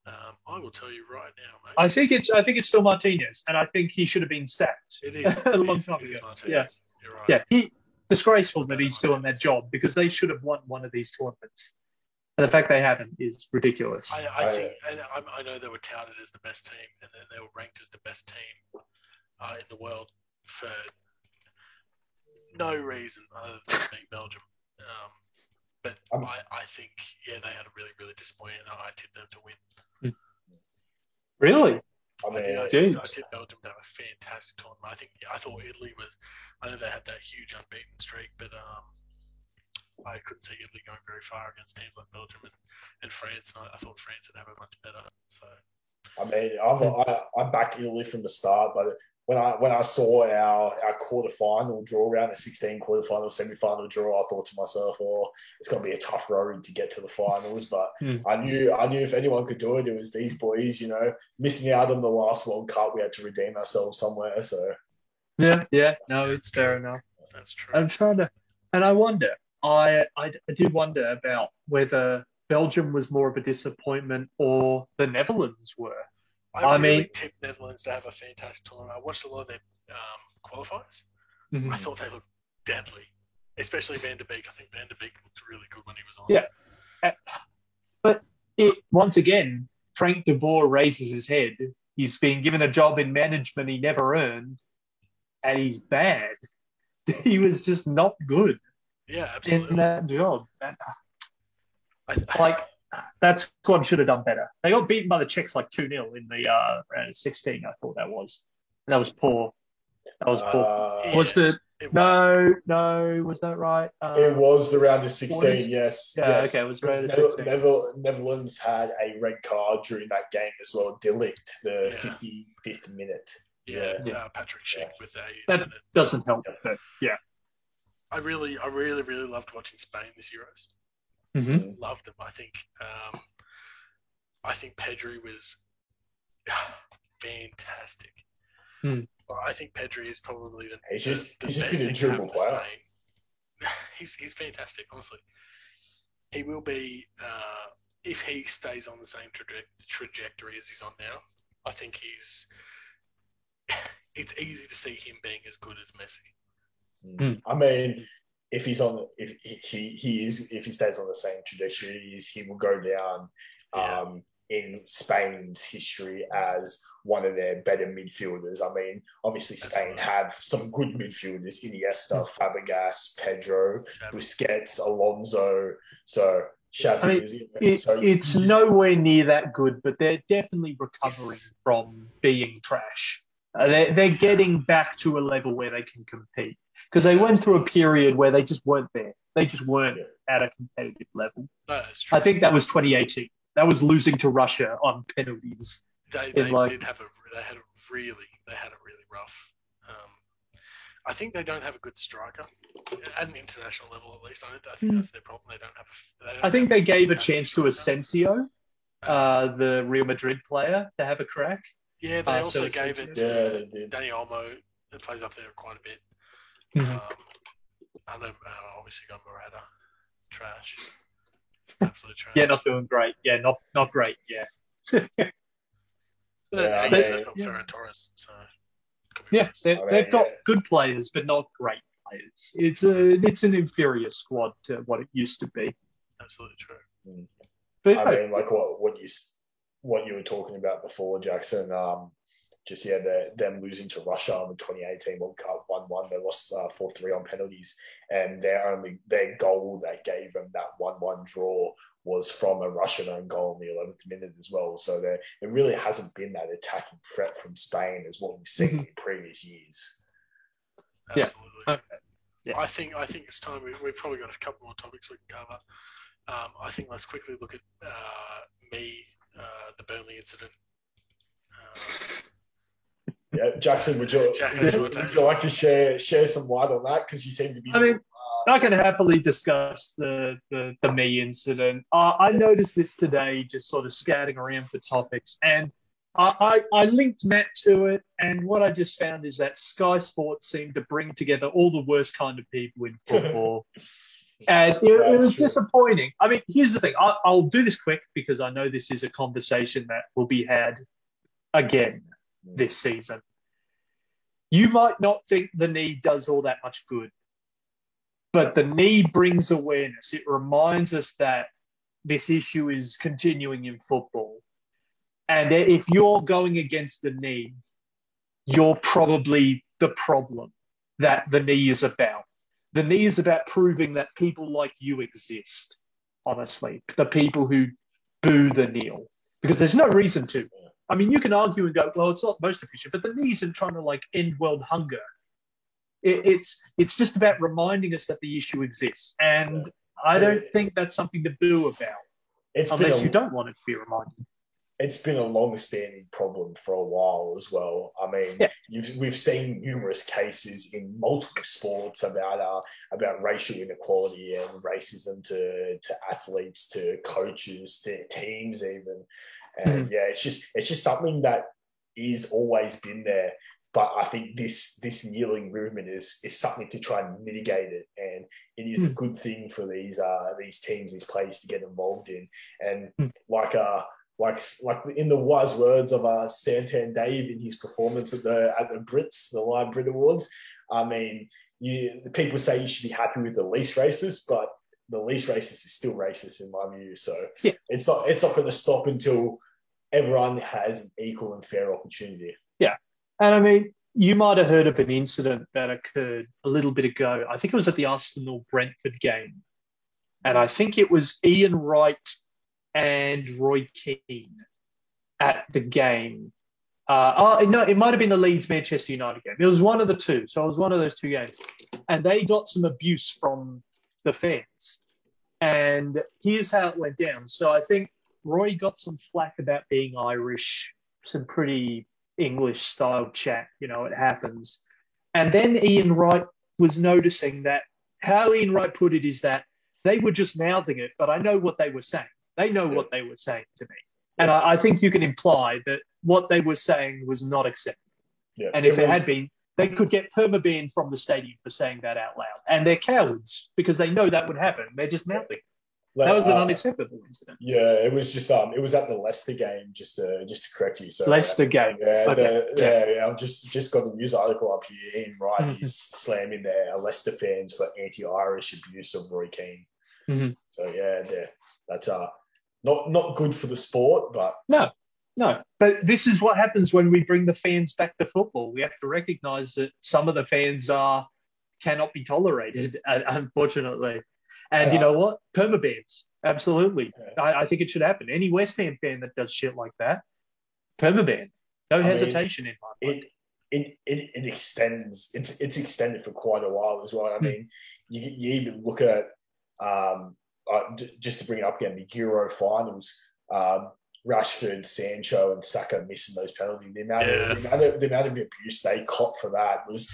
I will tell you right now, mate. I think it's still Martinez, and I think he should have been sacked. It is a long time ago. Yeah, you're right. Yeah, disgraceful that he's still in that job because they should have won one of these tournaments. And the fact they haven't is ridiculous. I think, and I know they were touted as the best team, and then they were ranked as the best team in the world for no reason other than being Belgium. But I think, they had a really, really disappointing. I tipped them to win. Really? I tipped Belgium to have a fantastic tournament. I thought Italy was. I know they had that huge unbeaten streak, but I couldn't see Italy going very far against teams like Belgium and France. And I thought France would have it much better. So, I mean, I backed Italy from the start, but when I saw our quarterfinal draw round, a 16 quarterfinal semi-final draw, I thought to myself, it's going to be a tough road to get to the finals. But I knew if anyone could do it, it was these boys. You know, missing out on the last World Cup, we had to redeem ourselves somewhere. So no, it's fair enough. That's true. I'm trying to, and I wonder. I did wonder about whether Belgium was more of a disappointment or the Netherlands were. I really tipped Netherlands to have a fantastic tournament. I watched a lot of their qualifiers. Mm-hmm. I thought they looked deadly, especially Van der Beek. I think Van der Beek looked really good when he was on. Yeah. But once again, Frank de Boer raises his head. He's been given a job in management he never earned, and he's bad. He was just not good. Yeah, absolutely. In that job. That squad should have done better. They got beaten by the Czechs like 2-0 in the round of 16, I thought that was. That was poor. Was it? No, was that right? It was the round of 16, yes. Yeah, yes. Okay, it was round of 16. Netherlands had a red card during that game as well. Delict, the 55th minute. Yeah. Patrick Schick with a... That doesn't help, but yeah. I really loved watching Spain this Euros. Mm-hmm. Loved them. I think Pedri was fantastic. I think Pedri is probably the best thing to happen to Spain. He's fantastic, honestly. He will be if he stays on the same trajectory as he's on now. I think it's easy to see him being as good as Messi. I mean, if he stays on the same trajectory, he will go down in Spain's history as one of their better midfielders. I mean, obviously Spain have some good midfielders: Iniesta, Fabregas, Pedro, Busquets, Alonso. So Xavi, it's nowhere near that good, but they're definitely recovering from being trash. They're getting back to a level where they can compete. Because they went through a period where they just weren't there. They just weren't at a competitive level. No, that's true. I think that was 2018. That was losing to Russia on penalties. They had a really rough. I think they don't have a good striker at an international level, at least. I think that's their problem. They don't have. I think they gave a chance to Asensio, the Real Madrid player, to have a crack. Yeah, they also gave it to Dani Olmo, who plays up there quite a bit. I know, obviously got Morata. Trash. Absolute trash. Yeah, not doing great. Yeah, not great. Yeah. Ferran Torres. So they've got good players, but not great players. It's an inferior squad to what it used to be. Absolutely true. But like what you were talking about before, Jackson. Them losing to Russia in the 2018 World Cup 1-1. They lost 4-3 on penalties, and their goal that gave them that 1-1 draw was from a Russian own goal in the 11th minute as well. So there really hasn't been that attacking threat from Spain as what we've seen in previous years. Absolutely. Yeah. I think it's time. We've probably got a couple more topics we can cover. I think let's quickly look at the Burnley incident. Yeah, Jackson, would you like to share some light on that? Because you seem to be. I mean, I can happily discuss the me incident. I noticed this today, just sort of scouting around for topics, and I linked Matt to it. And what I just found is that Sky Sports seemed to bring together all the worst kind of people in football. And it was disappointing. I mean, here's the thing. I'll do this quick because I know this is a conversation that will be had again this season. You might not think the knee does all that much good, but the knee brings awareness. It reminds us that this issue is continuing in football. And if you're going against the knee, you're probably the problem that the knee is about. The knee is about proving that people like you exist, honestly, the people who boo the kneel, because there's no reason to. I mean, you can argue and go, well, it's not most efficient, but the knee isn't trying to end world hunger. It's just about reminding us that the issue exists. And I don't think that's something to boo about, unless you don't want it to be reminded. It's been a long-standing problem for a while as well. I mean, we've seen numerous cases in multiple sports about racial inequality and racism to athletes, to coaches, to teams even. And it's just something that is always been there. But I think this kneeling movement is something to try and mitigate it, and it is a good thing for these teams, these players to get involved in. And like in the wise words of Santan Dave in his performance at the Brits, the Live Brit Awards, I mean, the people say you should be happy with the least racist, but the least racist is still racist in my view. So it's not going to stop until everyone has an equal and fair opportunity. Yeah. And I mean, you might have heard of an incident that occurred a little bit ago. I think it was at the Arsenal-Brentford game. And I think it was Ian Wright and Roy Keane at the game. No, it might have been the Leeds-Manchester United game. It was one of the two. So it was one of those two games. And they got some abuse from the fans. And here's how it went down. So I think Roy got some flack about being Irish, some pretty English-style chat. You know, it happens. And then Ian Wright was noticing that how Ian Wright put it is that they were just mouthing it, but I know what they were saying. They know what they were saying to me. And I think you can imply that what they were saying was not acceptable. Yeah, and if it had been, they could get perma-banned from the stadium for saying that out loud. And they're cowards because they know that would happen. They're just mouthing. That was an unacceptable incident. Yeah, it was just it was at the Leicester game, just to correct you. So Leicester game. I've just got the news article up here. Ian Wright is slamming their Leicester fans for anti-Irish abuse of Roy Keane. So that's not good for the sport, but no. But this is what happens when we bring the fans back to football. We have to recognise that some of the fans cannot be tolerated, unfortunately. And you know what? Permabans, absolutely. Yeah. I think it should happen. Any West Ham fan that does shit like that, permaban. No hesitation in my mind. It extends. It's extended for quite a while as well. I mean, you even look at just to bring it up again, the Euro finals. Rashford, Sancho, and Saka missing those penalties. The amount of abuse they caught for that was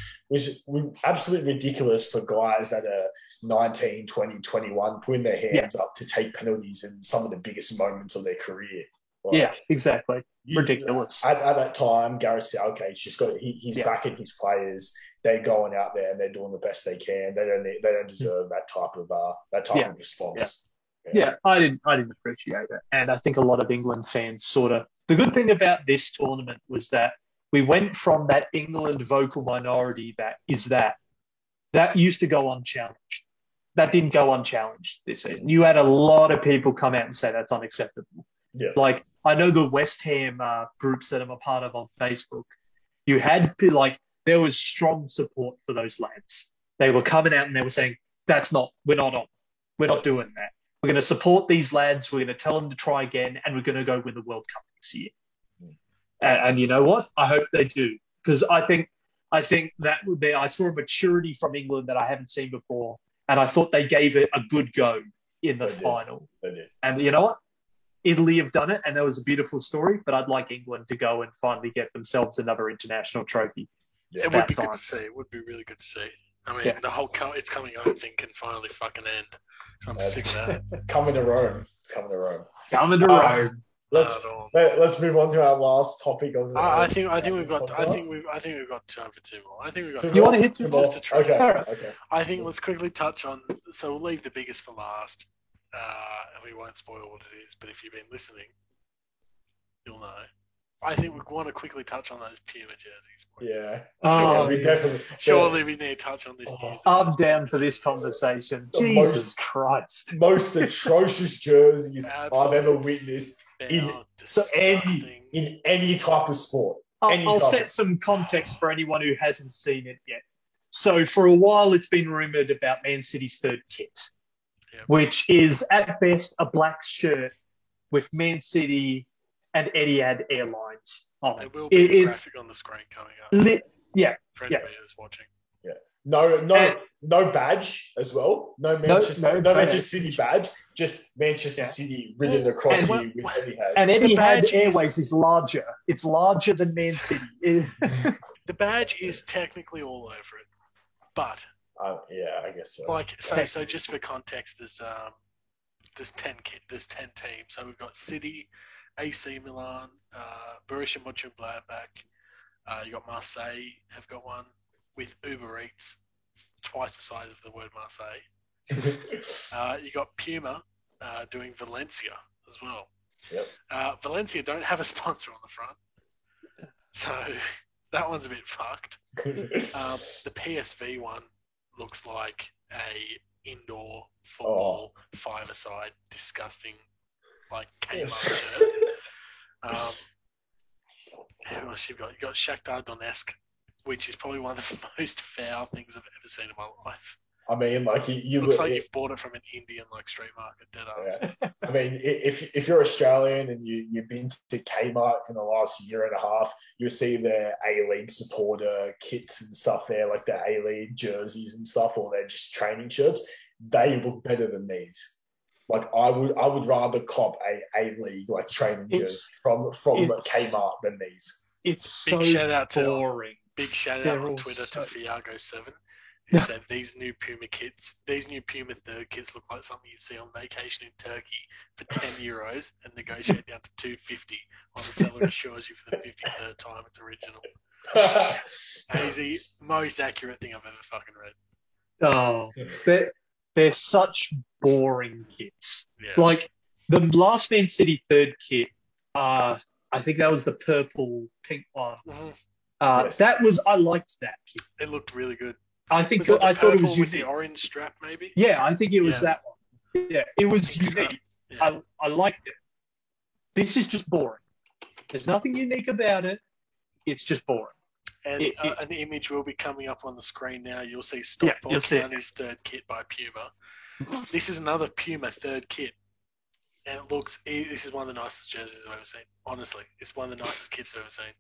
absolutely ridiculous for guys that are 19, 20, 21, putting their hands up to take penalties in some of the biggest moments of their career. Yeah, exactly. Ridiculous. At that time, Gareth Southgate's just got he's backing his players. They're going out there and they're doing the best they can. They don't deserve that type of response. Yeah, I didn't appreciate it, and I think a lot of England fans sort of. The good thing about this tournament was that we went from that England vocal minority that used to go unchallenged. That didn't go unchallenged this season. You had a lot of people come out and say that's unacceptable. Yeah. Like, I know the West Ham groups that I'm a part of on Facebook, you had, like, there was strong support for those lads. They were coming out and they were saying, we're not doing that. We're going to support these lads. We're going to tell them to try again, and we're going to go win the World Cup this year. And you know what? I hope they do, because I think that I saw a maturity from England that I haven't seen before, and I thought they gave it a good go in the final. They did. And you know what? Italy have done it, and that was a beautiful story. But I'd like England to go and finally get themselves another international trophy. Yeah, it would be good to see. It would be really good to see. I mean, the whole "it's coming home" thing can finally fucking end. So I'm sick of that. It's coming to Rome. Coming to Rome. Let's move on to our last topic of the. I think we've got time for two more. I think we've got. You want to hit two more? Okay. I think let's quickly touch on. So we'll leave the biggest for last, and we won't spoil what it is. But if you've been listening, you'll know. I think we want to quickly touch on those Puma jerseys. Yeah. We definitely. Surely we need to touch on this news. I'm down for this conversation. Jesus Christ. Most atrocious jerseys I've ever witnessed in any type of sport. I'll set some context for anyone who hasn't seen it yet. So for a while, it's been rumoured about Man City's third kit, which is at best a black shirt with Man City and Etihad Airlines on it. There will be a graphic on the screen coming up. For anybody who's watching. Yeah. No badge as well. No Manchester City badge. Just Manchester City written across you with Etihad. And Etihad Airways is larger. It's larger than Man City. The badge is technically all over it, but I guess so. So just for context, there's 10 teams. So we've got City, AC Milan, Borussia Mönchengladbach. You got Marseille have got one with Uber Eats, twice the size of the word Marseille. You got Puma doing Valencia as well. Yep. Valencia don't have a sponsor on the front, so that one's a bit fucked. The PSV one looks like a indoor football five-a-side, disgusting, like Kmart shirt. Who else you got? You got Shakhtar Donetsk, which is probably one of the most foul things I've ever seen in my life. I mean, like you looks like you've bought it from an Indian street market. Dead ass. Yeah. I mean, if you're Australian and you've been to Kmart in the last year and a half, you'll see their A-League supporter kits and stuff there, like their A-League jerseys and stuff, or they're just training shirts. They look better than these. Like I would rather cop a league training jersey from Kmart than these. It's big so shout out boring. Big shout out on Twitter to Fiago7, who said these new Puma third kits look like something you'd see on vacation in Turkey for €10 and negotiate down to $250 on the seller assures you for the 53rd time it's original. That is the most accurate thing I've ever fucking read. Oh, they're such boring kits. Yeah. Like the last Man City third kit, I think that was the purple pink one. Mm-hmm. I liked that kit. It looked really good. I thought it was with unique. the orange strap, maybe. Yeah, I think it was that one. Yeah, it was unique. Yeah. I liked it. This is just boring. There's nothing unique about it. It's just boring. And an image will be coming up on the screen now. You'll see Stockport County's third kit by Puma. This is another Puma third kit. And this is one of the nicest jerseys I've ever seen. Honestly, it's one of the nicest kits I've ever seen.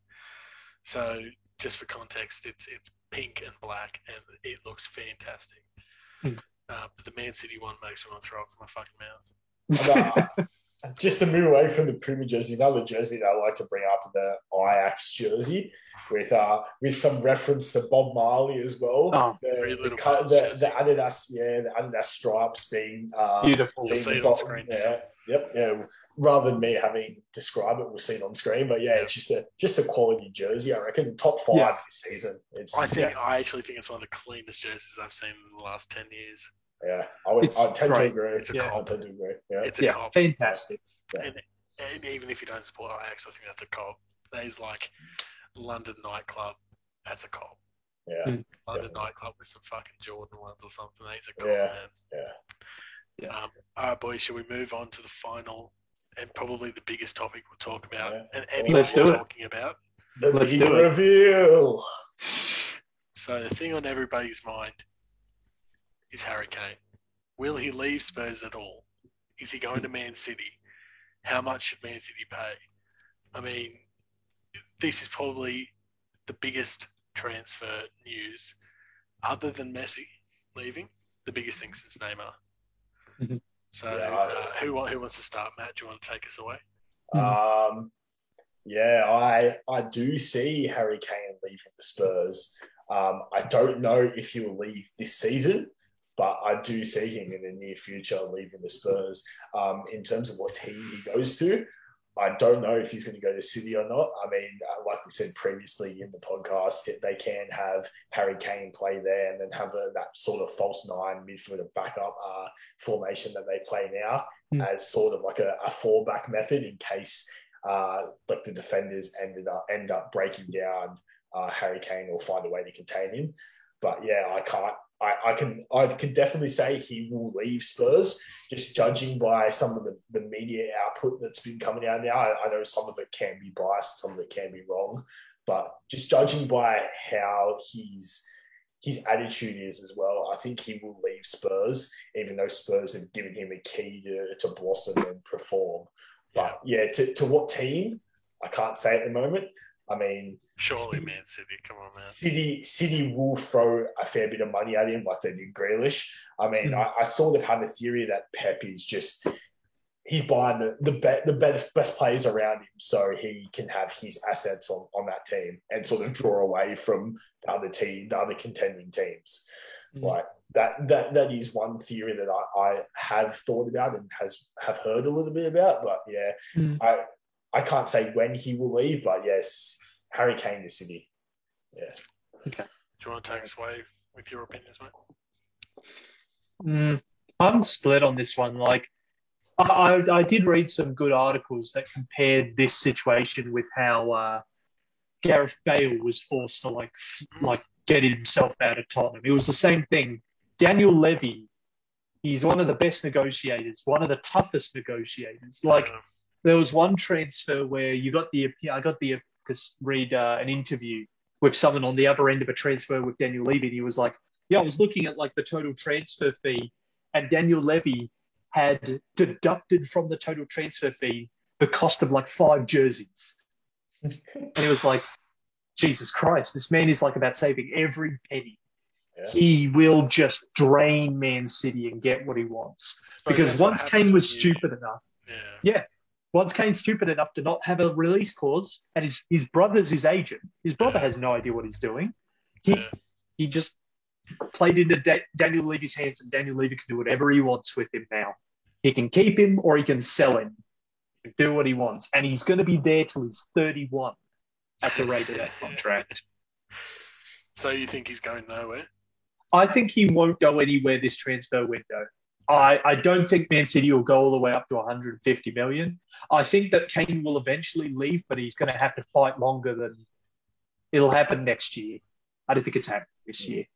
So, just for context, it's pink and black, and it looks fantastic. But the Man City one makes me want to throw up in my fucking mouth. Just to move away from the Puma jersey, another jersey that I like to bring up is the Ajax jersey. with some reference to Bob Marley as well. Oh, the Adidas, the Adidas stripes being beautiful. You'll see it on screen. Yeah. Rather than me having described it, we'll see it on screen. But it's just a quality jersey. I reckon top 5 this season. I actually think it's one of the cleanest jerseys I've seen in the last 10 years. Yeah, I tend to agree. It's a cop. It's a cop. Fantastic. Yeah. And even if you don't support Ajax, I think that's a cop. That is like London nightclub. That's a cop. Yeah. London nightclub with some fucking Jordan ones or something. That's a cop, man. Yeah. All right, boys. Shall we move on to the final and probably the biggest topic we'll talk about? Yeah. And anyone's talking about the big reveal. So the thing on everybody's mind is Harry Kane. Will he leave Spurs at all? Is he going to Man City? How much should Man City pay? I mean, this is probably the biggest transfer news, other than Messi leaving, the biggest thing since Neymar. Mm-hmm. So, who wants to start? Matt, do you want to take us away? I do see Harry Kane leaving the Spurs. I don't know if he will leave this season, but I do see him in the near future leaving the Spurs. In terms of what team he goes to, I don't know if he's going to go to City or not. I mean, like we said previously in the podcast, they can have Harry Kane play there and then have that sort of false 9 midfielder backup formation that they play now as sort of like a fallback method in case like the defenders end up breaking down Harry Kane or find a way to contain him. But I can definitely say he will leave Spurs, just judging by some of the media output that's been coming out now. I know some of it can be biased, some of it can be wrong, but just judging by how his attitude is as well, I think he will leave Spurs, even though Spurs have given him a key to blossom and perform. But to what team? I can't say at the moment. I mean, surely Man City. Come on, man. City will throw a fair bit of money at him, like they did Grealish. I mean, I sort of have a theory that Pep is he's buying the best players around him, so he can have his assets on that team and sort of draw away from the other contending teams. Like that is one theory that I have thought about and have heard a little bit about. But I can't say when he will leave, but yes, Harry Kane to City. Yeah. Okay. Do you want to take us away with your opinions, mate? I'm split on this one. Like, I did read some good articles that compared this situation with how Gareth Bale was forced to like get himself out of Tottenham. It was the same thing. Daniel Levy, he's one of the best negotiators, one of the toughest negotiators. Like, there was one transfer where I got to read an interview with someone on the other end of a transfer with Daniel Levy, and he was like, I was looking at like the total transfer fee, and Daniel Levy had deducted from the total transfer fee the cost of like 5 jerseys. And he was like, Jesus Christ, this man is like about saving every penny. Yeah. He will just drain Man City and get what he wants. Because once Kane was stupid enough, once Kane's stupid enough to not have a release clause, and his brother's his agent, his brother has no idea what he's doing. He just played into Daniel Levy's hands, and Daniel Levy can do whatever he wants with him now. He can keep him or he can sell him. He can do what he wants. And he's going to be there till he's 31 at the rate of that contract. So you think he's going nowhere? I think he won't go anywhere this transfer window. I don't think Man City will go all the way up to 150 million. I think that Kane will eventually leave, but he's going to have to fight longer than it'll happen next year. I don't think it's happening this year.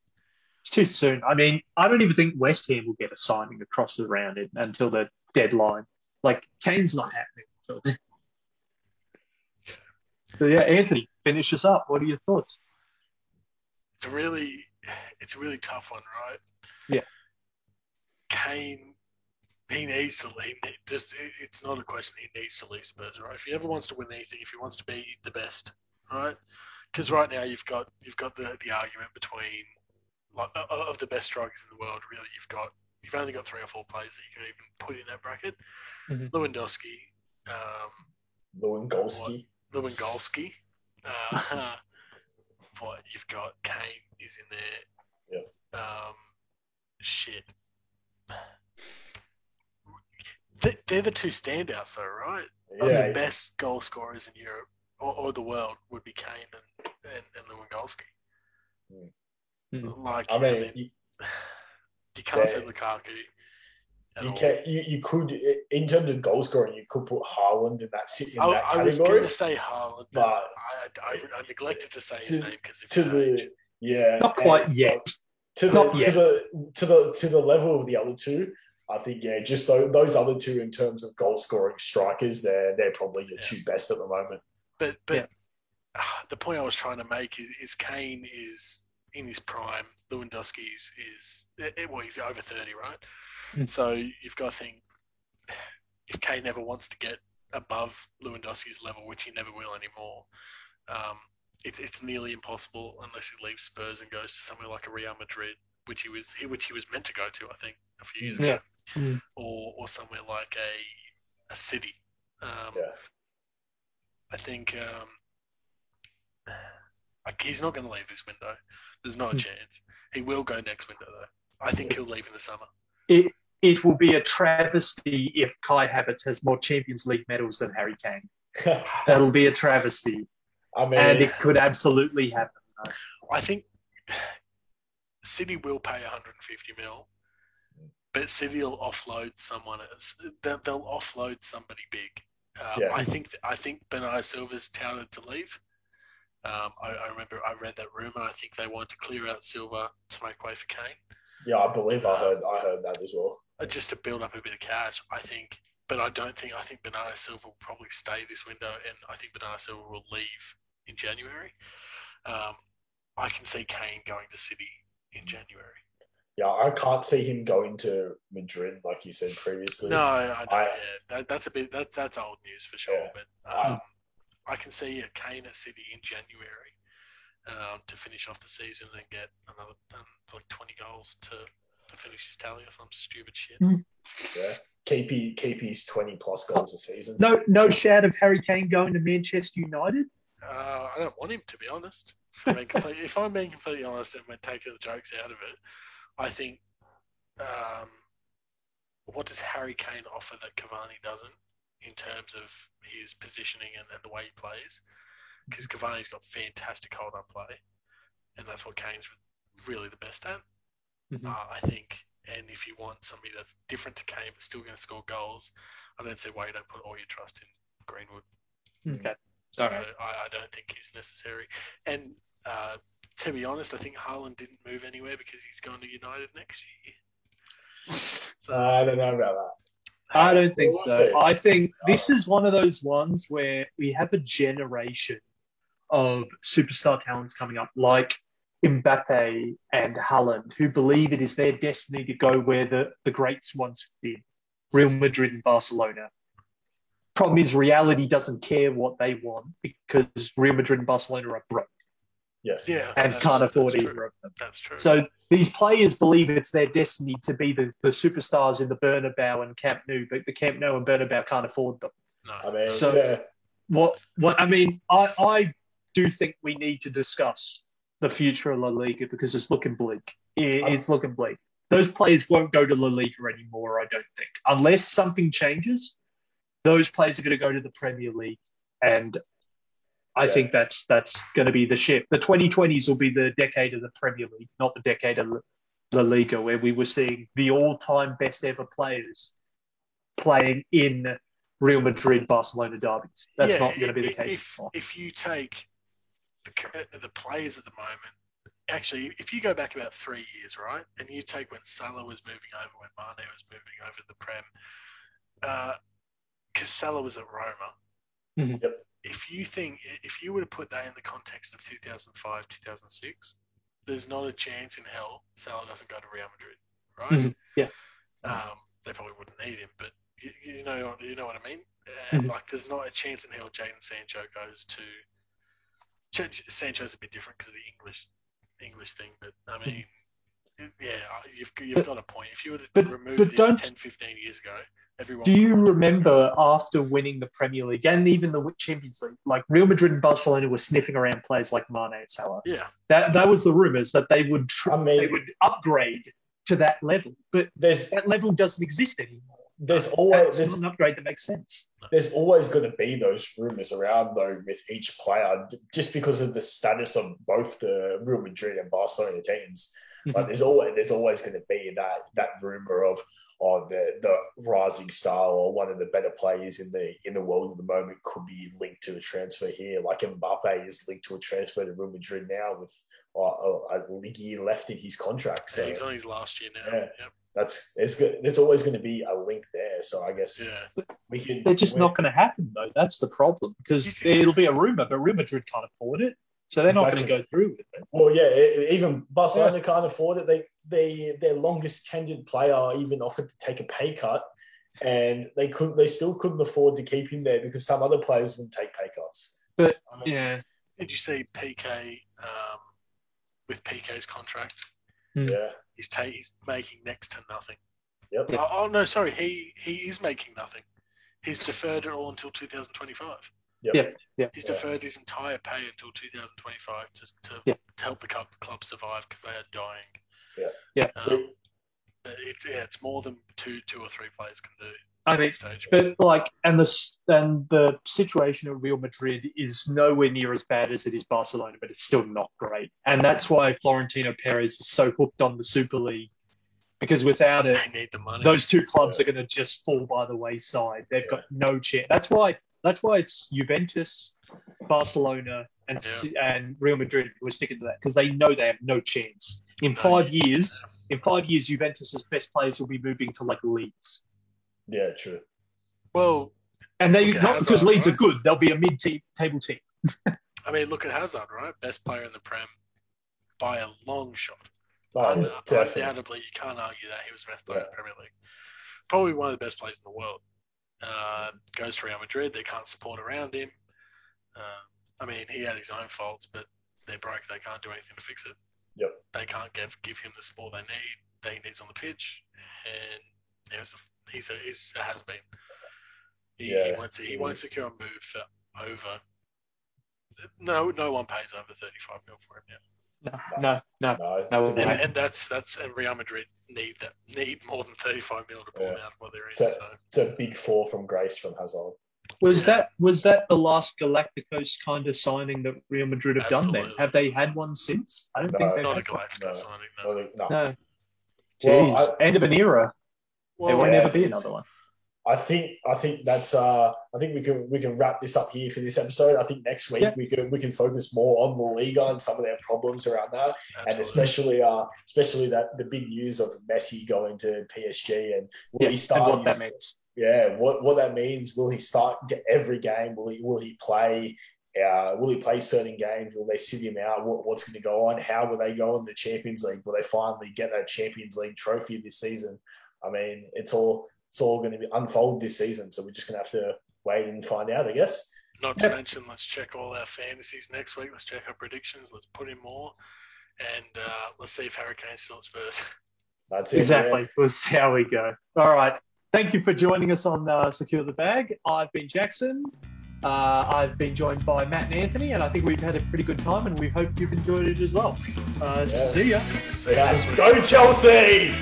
It's too soon. I mean, I don't even think West Ham will get a signing across the round until the deadline. Like, Kane's not happening until then. So, Anthony, finish us up. What are your thoughts? It's a really tough one, right? Yeah. Kane, he needs to leave. It's not a question. He needs to leave Spurs, right? If he ever wants to win anything, if he wants to be the best, right? Because right now you've got the argument between of the best strikers in the world. Really, you've only got 3 or 4 players that you can even put in that bracket. Lewandowski, what you've got. Kane is in there. Yeah. Shit. They're the two standouts, though, right? Yeah. The best goal scorers in Europe or the world would be Kane and Lewandowski. Like, I mean, you can't say Lukaku. You could, in terms of goal scoring, you could put Haaland in that category. I was going to say Haaland, but I neglected to say his name because of his age. Not quite yet. To the level of the other two, I think just those other two in terms of goal scoring strikers, they're probably the two best at the moment. But the point I was trying to make is Kane is in his prime. Lewandowski is he's over 30, right? So you've got to think, if Kane never wants to get above Lewandowski's level, which he never will anymore, it's nearly impossible unless he leaves Spurs and goes to somewhere like a Real Madrid, which he was meant to go to, I think, a few years ago, or somewhere like a City. I think he's not going to leave this window. There's not a chance. He will go next window, though. I think he'll leave in the summer. It will be a travesty if Kai Havertz has more Champions League medals than Harry Kane. That'll be a travesty. And it could absolutely happen. I think City will pay 150 mil, but City will offload someone else. They'll offload somebody big. I think Bernardo Silva's touted to leave. I remember I read that rumor. I think they want to clear out Silva to make way for Kane. Yeah, I believe I heard that as well. Just to build up a bit of cash, I think. But I think Bernardo Silva will probably stay this window, and I think Bernardo Silva will leave in January. I can see Kane going to City in January. Yeah, I can't see him going to Madrid like you said previously. No, I know. That's old news for sure. Yeah. But I can see Kane at City in January to finish off the season and get another 20 goals to finish his tally or some stupid shit. Yeah, keep his 20 plus goals a season. No shout of Harry Kane going to Manchester United. I don't want him, to be honest. If I'm being completely honest and we're taking the jokes out of it, I think what does Harry Kane offer that Cavani doesn't in terms of his positioning and the way he plays? Because Cavani's got fantastic hold-up play, and that's what Kane's really the best at. I think, and if you want somebody that's different to Kane but still going to score goals, I don't see why you don't put all your trust in Greenwood. Okay. So I don't think he's necessary. And to be honest, I think Haaland didn't move anywhere because he's going to United next year. So I don't know about that. I don't think so. I think this is one of those ones where we have a generation of superstar talents coming up, like Mbappe and Haaland, who believe it is their destiny to go where the greats once did, Real Madrid and Barcelona. Problem is, reality doesn't care what they want because Real Madrid and Barcelona are broke. Yes. Yeah. And can't afford either of them. That's true. So these players believe it's their destiny to be the superstars in the Bernabeu and Camp Nou, but the Camp Nou and Bernabeu can't afford them. No. I mean, what I mean, I do think we need to discuss the future of La Liga because it's looking bleak. It's looking bleak. Those players won't go to La Liga anymore, I don't think. Unless something changes, those players are going to go to the Premier League. And I think that's going to be the shift. The 2020s will be the decade of the Premier League, not the decade of La Liga, where we were seeing the all-time best ever players playing in Real Madrid, Barcelona derbies. That's not going to be the case anymore. If you take the players at the moment, actually, if you go back about 3 years, right, and you take when Salah was moving over, when Mane was moving over to the Prem, because Salah was at Roma. Mm-hmm. Yep. If you were to put that in the context of 2005, 2006, there's not a chance in hell Salah doesn't go to Real Madrid, right? Mm-hmm. Yeah. They probably wouldn't need him, but you know what I mean? And there's not a chance in hell Jadon Sancho goes to. Sancho's a bit different because of the English thing, but I mean, yeah, you've got a point. If you were to remove this 10, 15 years ago, Everyone. Do you remember after winning the Premier League and even the Champions League, like Real Madrid and Barcelona were sniffing around players like Mane and Salah? Yeah. That was the rumours that they would they would upgrade to that level, but that level doesn't exist anymore. There's an upgrade that makes sense. There's always going to be those rumours around, though, with each player, just because of the status of both the Real Madrid and Barcelona teams. Like there's always going to be that rumour of the rising star or one of the better players in the world at the moment could be linked to a transfer here. Like Mbappe is linked to a transfer to Real Madrid now with a year left in his contract. So he's on his last year now. Yeah. Yep. It's good. There's always going to be a link there. So I guess they're just not going to happen though. That's the problem because it'll be a rumor, but Real Madrid can't afford it, so they're not going to go through with it. Well, yeah, even Barcelona can't afford it. Their longest tenured player even offered to take a pay cut, and they still couldn't afford to keep him there because some other players wouldn't take pay cuts. But did you see PK with PK's contract? Yeah. He's making next to nothing. Yep. Oh no, sorry. He is making nothing. He's deferred it all until 2025. Yep. Yeah. He's deferred his entire pay until 2025 just to help the club survive because they are dying. Yeah. It's more than two or three players can do. I mean, but the situation at Real Madrid is nowhere near as bad as it is Barcelona, but it's still not great. And that's why Florentino Perez is so hooked on the Super League, because without it, they need the money. Those two clubs are going to just fall by the wayside. They've got no chance. That's why it's Juventus, Barcelona, and Real Madrid who are sticking to that because they know they have no chance. In 5 years, Juventus's best players will be moving to like Leeds. Yeah, true. Well, and they not because Leeds are good; they'll be a mid-table team. I mean, look at Hazard, right? Best player in the Prem by a long shot. Undoubtedly, you can't argue that he was the best player in the Premier League. Probably one of the best players in the world. Goes to Real Madrid; they can't support around him. I mean, he had his own faults, but they're broke. They can't do anything to fix it. Yep. They can't give him the support they need on the pitch, and he has been. He won't secure a move for over. No one pays over 35 mil for him yet. No. And that's Real Madrid need more than 35 mil to pull them out of what they're in. It's a big fall from grace from Hazard. Was that the last Galacticos kind of signing that Real Madrid have done then? Have they had one since? I don't think they've not had a Galacticos signing. No. Jeez, end of an era. There won't ever be another one. I think that's I think we can wrap this up here for this episode. I think next week we can focus more on La Liga and some of their problems around that. Absolutely. And especially that the big news of Messi going to PSG and will he start, and what that means. Yeah, what that means. Will he start every game? Will he play? Will he play certain games? Will they sit him out? What's going to go on? How will they go in the Champions League? Will they finally get that Champions League trophy this season? I mean, it's all going to be unfold this season, so we're just going to have to wait and find out, I guess. Not to mention, let's check all our fantasies next week. Let's check our predictions. Let's put in more, and let's see if Harry Kane's still at Spurs. That's it. Exactly. Yeah. We'll see how we go. All right. Thank you for joining us on Secure the Bag. I've been Jackson. I've been joined by Matt and Anthony, and I think we've had a pretty good time, and we hope you've enjoyed it as well. See ya. Go Chelsea!